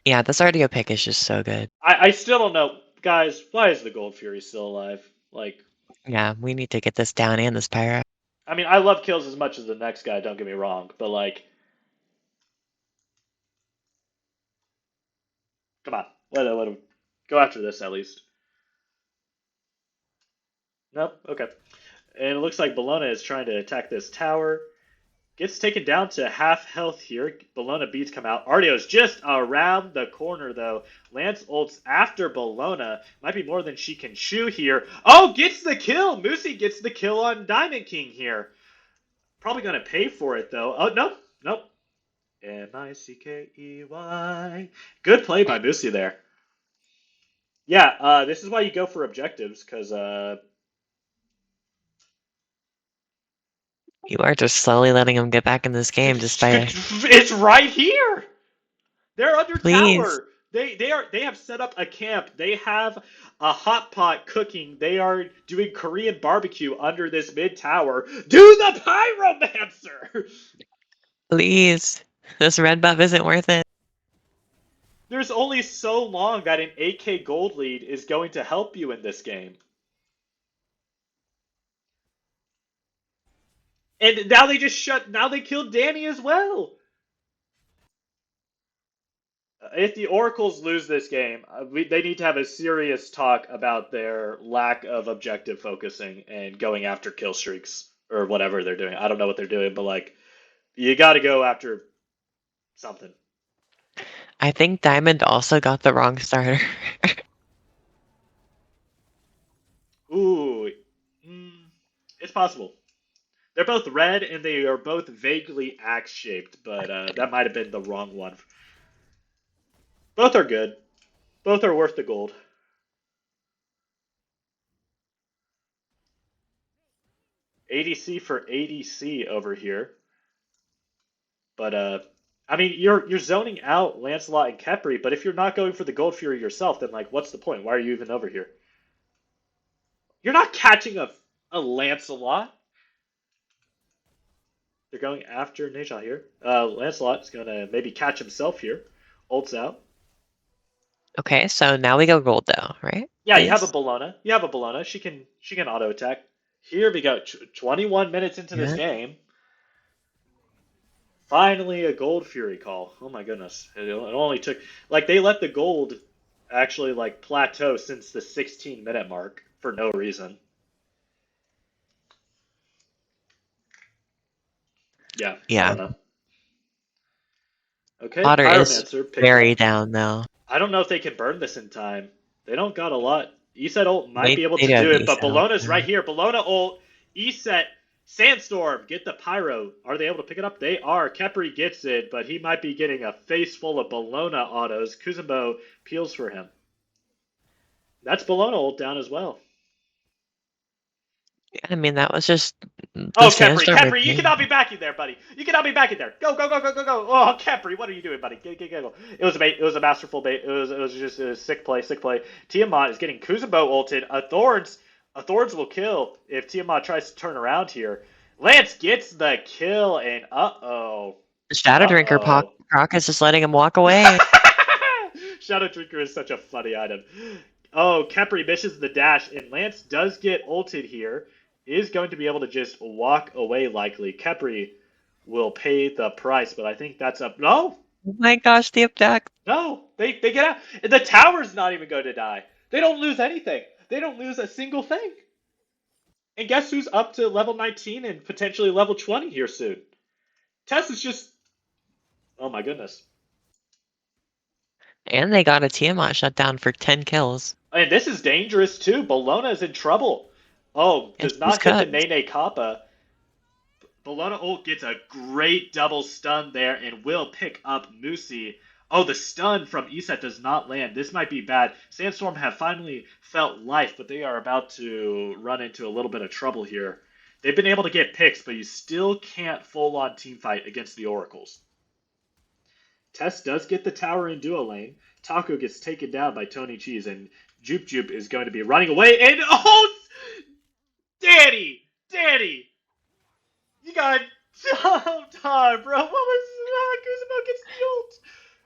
Yeah, this RDO pick is just so good. I still don't know, guys. Why is the Gold Fury still alive? Like, Yeah, we need to get this down and this pyro. I mean, I love kills as much as the next guy. Don't get me wrong, but like, come on, let him go after this at least. Nope. Okay. And it looks like Bologna is trying to attack this tower. Gets taken down to half health here. Bologna beats come out. Ardio's just around the corner though. Lance ults after Bologna. Might be more than she can chew here. Oh, gets the kill. Moosey gets the kill on Diamond King here. Probably gonna pay for it though. Oh nope, nope. Mickey. Good play by Moosey there. Yeah, this is why you go for objectives because You are just slowly letting him get back in this game just by. it's right here. They're under Please, tower. They have set up a camp. They have a hot pot cooking. They are doing Korean barbecue under this mid tower. Do the pyromancer. please. This red buff isn't worth it. There's only so long that an 8k gold lead is going to help you in this game. And now they just shut. Now they killed Danny as well. If the Oracles lose this game, they need to have a serious talk about their lack of objective focusing and going after kill streaks or whatever they're doing. I don't know what they're doing, but like, you got to go after something. I think Diamond also got the wrong starter. Ooh, mm, it's possible. They're both red and they are both vaguely axe shaped, but that might have been the wrong one. Both are good. Both are worth the gold. ADC for ADC over here. But I mean, you're zoning out Lancelot and Khepri, but if you're not going for the Gold Fury yourself, then like, what's the point? Why are you even over here? You're not catching a Lancelot. They're going after Neja here. Lancelot's gonna maybe catch himself here. Ults out. Okay, so now we go gold though, right? Yeah, you have a Please? Bologna. You have a Bologna. She can auto attack. Here we go. 21 minutes into this Yeah. game. Finally, a Gold Fury call. Oh my goodness! It only took like they let the gold actually like plateau since the 16-minute mark for no reason. Yeah, I Yeah. don't know. Okay, Otter is Pyromancer picked very up. down though. I don't know if they can burn this in time. They don't got a lot. Eset ult might They be able they to do have do it, but ESL. Bologna's Yeah. right here. Bologna ult, Eset, Sandstorm, get the Pyro. Are they able to pick it up? They are. Kepri gets it, but he might be getting a face full of Bologna autos. Kuzumbo peels for him. That's Bologna ult down as well. I mean, that was just the Oh, Kepri, Sandstorm Kepri, you routine. cannot be back in there, buddy. You cannot be back in there. Go, go, go, go, go, go. Oh, Kepri, what are you doing, buddy? Go. It was a bait. It was a masterful bait. It was just a sick play, sick play. Tiamat is getting Kuzumbo ulted. A Thorns will kill if Tiamat tries to turn around here. Lance gets the kill, and The Shadow uh Drinker oh. Proc is just letting him walk away. Shadow Drinker is such a funny item. Oh, Kepri misses the dash, and Lance does get ulted here. Is going to be able to just walk away likely. Kepri will pay the price, but I think that's up. No, Oh my gosh, the attack. no, they get out. The tower's not even going to die. They don't lose anything. They don't lose a single thing. And guess who's up to level 19 and potentially level 20 here soon? Tess is just. Oh my goodness. And they got a Tiamat shut down for 10 kills. And this is dangerous too. Bologna is in trouble. Oh, And does she's not hit the cooked. Nene Kappa. Bologna ult gets a great double stun there and will pick up Musi. Oh, the stun from Iset does not land. This might be bad. Sandstorm have finally felt life, but they are about to run into a little bit of trouble here. They've been able to get picks, but you still can't full-on teamfight against the Oracles. Tess does get the tower in duo lane. Taco gets taken down by Tony Cheese, and Jupe Jupe is going to be running away. And oh, Danny, you got time, bro. What was that? Kuzma gets the ult.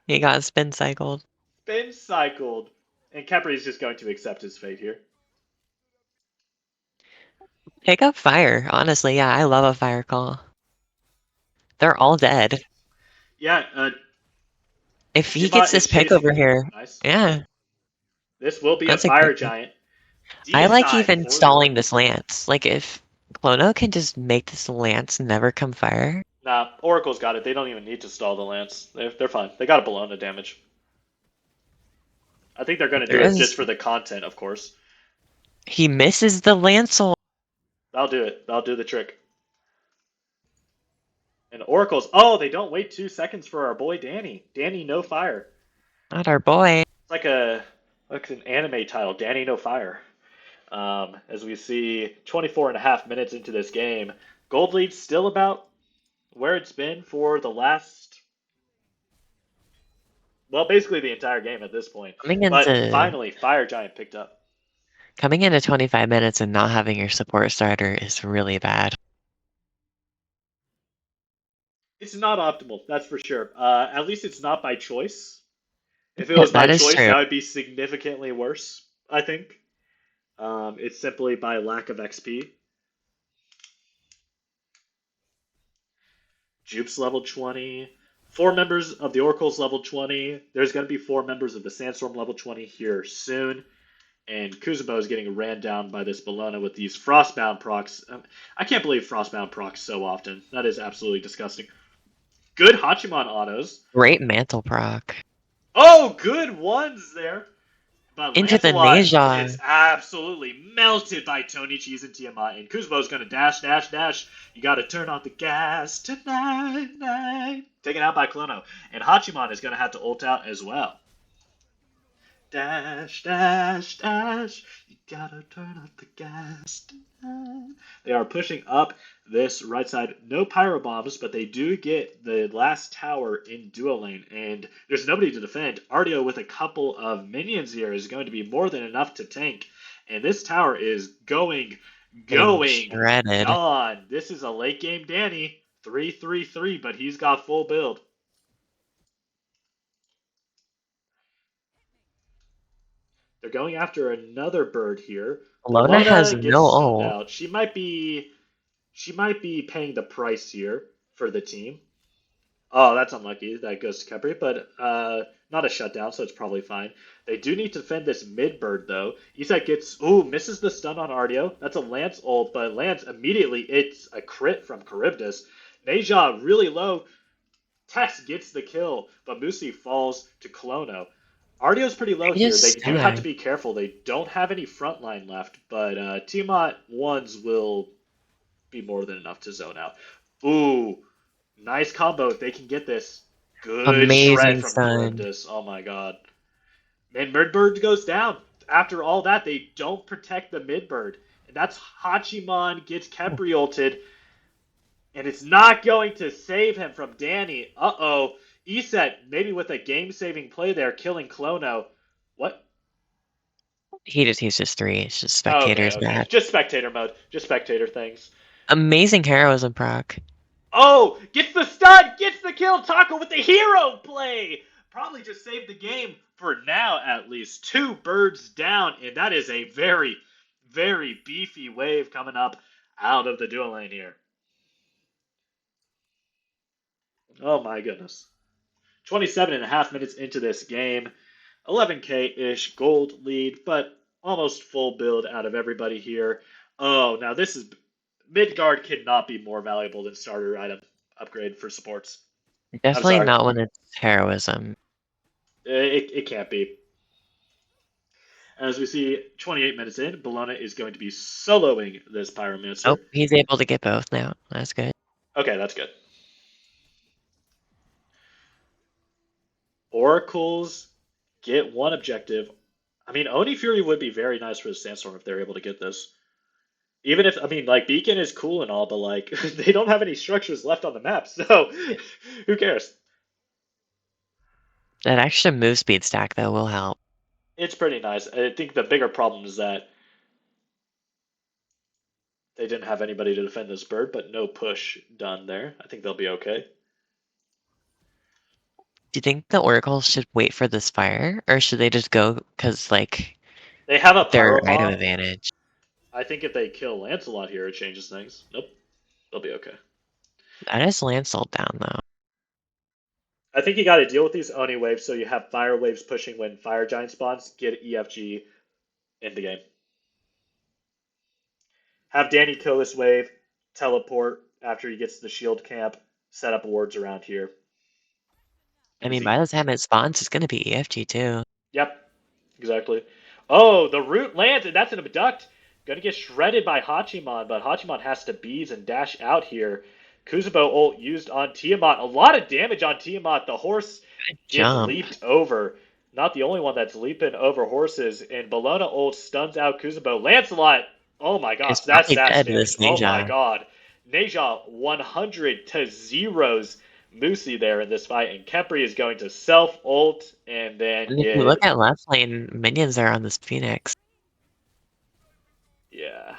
He got spin cycled. Spin cycled, and Kepri is just going to accept his fate here. Pick up fire. Honestly, yeah, I love a fire call. They're all dead. Yeah, If he gets Tiamat this is pick chasing over him. here, Nice. yeah, This will be a that's a fire great pick. giant. I like Deicide even for the stalling this Oracles. lance. Like if Clono can just make this lance never come fire, Nah, Oracle's got it. They don't even need to stall the lance. They're fine. They got a Bologna damage. I think they're going to there do it just is. for the content, of course. He misses the lance. That'll do it. That'll do the trick. And Oracle's. Oh, they don't wait 2 seconds for our boy Danny. Danny, no fire. Not our boy. It's like an anime title, Danny No Fire. As we see 24 and a half minutes into this game, gold lead's still about where it's been for the last, well, basically the entire game at this point. Coming But into finally, Fire Giant picked up. coming into 25 minutes and not having your support starter is really bad. It's not optimal, that's for sure. At least it's not by choice. If it Yeah, was by that is choice, true. that would be significantly worse, I think. It's simply by lack of XP. Jupe's level 20. 4 members of the Oracle's level 20. There's going to be 4 members of the Sandstorm level 20 here soon. And Kuzubo is getting ran down by this Bologna with these Frostbound procs. I can't believe Frostbound procs so often. That is absolutely disgusting. Good Hachiman autos. Great mantle proc. Oh, good ones there. But Into the Lancelot Neja. gets absolutely melted by Tony Cheese and Tiamat. And Kuzubo's going to dash, dash, dash. You got to turn on the gas tonight, night. Taken out by Clono. And Hachiman is going to have to ult out as well. Dash, dash, dash. You gotta turn up the gas. They are pushing up this right side. No pyro bombs, but they do get the last tower in duo lane, and there's nobody to defend. Artio with a couple of minions here is going to be more than enough to tank, and this tower is Getting going, shredded. gone. This is a late game Danny. 3-3-3, but he's got full build. They're going after another bird here. Lona has Bologna gets no zoned ult. out. She might be paying the price here for the team. Oh, that's unlucky. That goes to Kepri, but not a shutdown, so it's probably fine. They do need to defend this mid bird though. Isak misses the stun on Ardio. That's a Lance ult, but Lance immediately it's a crit from Charybdis. Neja really low. Tex gets the kill, but Musi falls to Clono. Ardio's pretty low He here. just They do have to stacked. be careful. They don't have any front line left, but Tiamat ones will be more than enough to zone out. Ooh, nice combo if they can get this. Good shred Amazing from stun. Charybdis. Oh my god. And Midbird goes down. After all that, they don't protect the Midbird. And that's Hachiman gets Kepri ulted, and it's not going to save him from Danny. Uh-oh. Iset, maybe with a game-saving play there, killing Clono. What? He's just three. It's just Okay, spectators okay. match. Just spectator mode. Just spectator things. Amazing heroism proc. Oh, gets the stun, gets the kill. Taco with the hero play. Probably just saved the game for now, at least. Two birds down, and that is a very, very beefy wave coming up out of the dual lane here. Oh my goodness. 27 and a half minutes into this game. 11k ish gold lead, but almost full build out of everybody here. Oh, now this is Midgard cannot be more valuable than starter item upgrade for supports. I'm Definitely sorry, not when it's heroism. it can't be. As we see, 28 minutes in, Bologna is going to be soloing this Oh, Pyromancer. he's able to get both now. That's good. Okay, that's good. Oracles get one objective. I mean, Oni Fury would be very nice for the Sandstorm if they're able to get this. Even if I mean, like Beacon is cool and all, but like they don't have any structures left on the map, so who cares? That extra move speed stack though will help. It's pretty nice. I think the bigger problem is that they didn't have anybody to defend this bird, but no push done there. I think they'll be okay. Do you think the Oracle should wait for this fire, or should they just go because like They have a their pyro item bomb. advantage? I think if they kill Lancelot here, it changes things. Nope, they'll be okay. That is Lancel down though. I think you got to deal with these Oni waves, so you have fire waves pushing when fire giant spawns. Get EFG in the game. Have Danny kill this wave, teleport after he gets to the shield camp, set up wards around here. I And we mean, by see, the time it spawns, it's gonna be EFG too. yep, exactly. Oh, the root lands, and that's an abduct. Gonna get shredded by Hachiman, but Hachiman has to bees and dash out here. Kuzubo ult used on Tiamat. A lot of damage on Tiamat. The horse gets Jump. leaped over. Not the only one that's leaping over horses. And Bologna ult stuns out Kuzubo. Lancelot, oh my gosh, It's that's probably sash dead damage. this Oh my Neja. god. Neja 100 to zeros Musi there in this fight. And Kepri is going to self ult and then And if you look get. at left lane, minions are on this Phoenix. Yeah.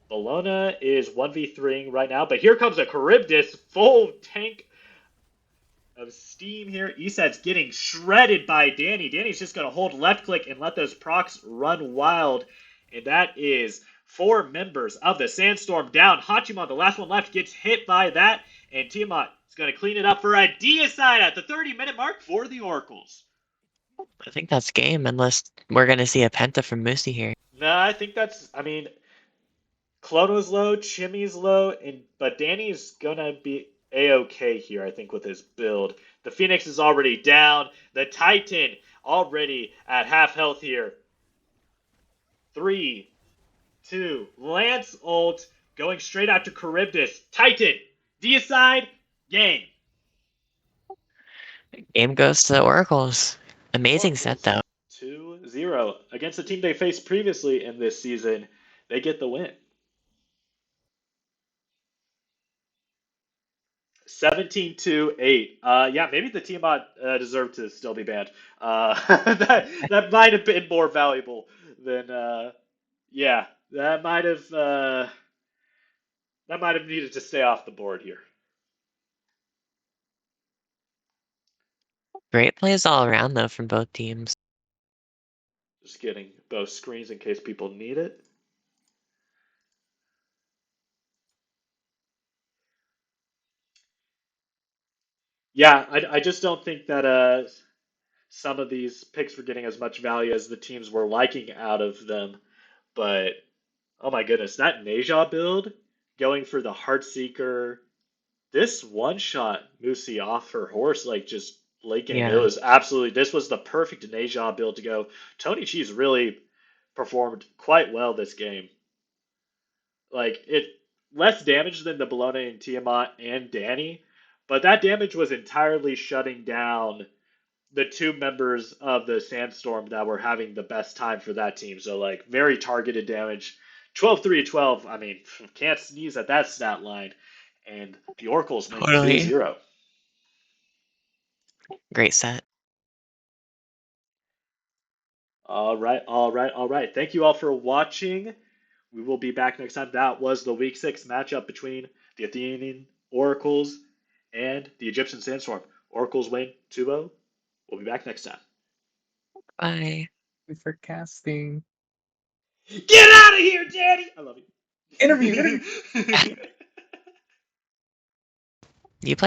Bologna is 1v3ing right now, but here comes a Charybdis full tank of steam here. Isad's getting shredded by Danny. Danny's just going to hold left click and let those procs run wild. And that is four members of the Sandstorm down. Hachiman, the last one left, gets hit by that. And Tiamat is going to clean it up for a deicide at the 30-minute mark for the Oracles. I think that's game, unless we're gonna see a Penta from Moosey here. No, I think that's. I mean, Clono's low, Chimmy's low, and but Danny's gonna be a-okay here, I think, with his build. The Phoenix is already down. The Titan already at half health here. 3, 2, Lance ult going straight after Charybdis. Titan, deicide, game. Game goes to the Oracles. Amazing set, Oracles though. 2-0 against the team they faced previously in this season. They get the win. 17-8. Yeah, maybe the Tiamat deserved to still be banned. That might have been more valuable than yeah, that might have needed to stay off the board here. Great plays all around, though, from both teams. Just getting both screens in case people need it. Yeah, I just don't think that some of these picks were getting as much value as the teams were liking out of them. But oh my goodness, that Neja build going for the Heartseeker, this one shot Musi off her horse, like just late game. It Yeah, was absolutely, this was the perfect Neja build to go. Tony Cheese really performed quite well this game. Like it less damage than the Bologna and Tiamat and Danny, but that damage was entirely shutting down the two members of the Sandstorm that were having the best time for that team. So like very targeted damage. 12-3-12. I mean, can't sneeze at that stat line. And the Oracles win two totally. zero. Great set. All right, all right, all right. Thank you all for watching. We will be back next time. That was the week 6 matchup between the Athenian Oracles and the Egyptian Sandstorm. Oracles win 2-0. We'll be back next time. Bye. For casting. Get out of here, Daddy! I love Interview, interview. you. You play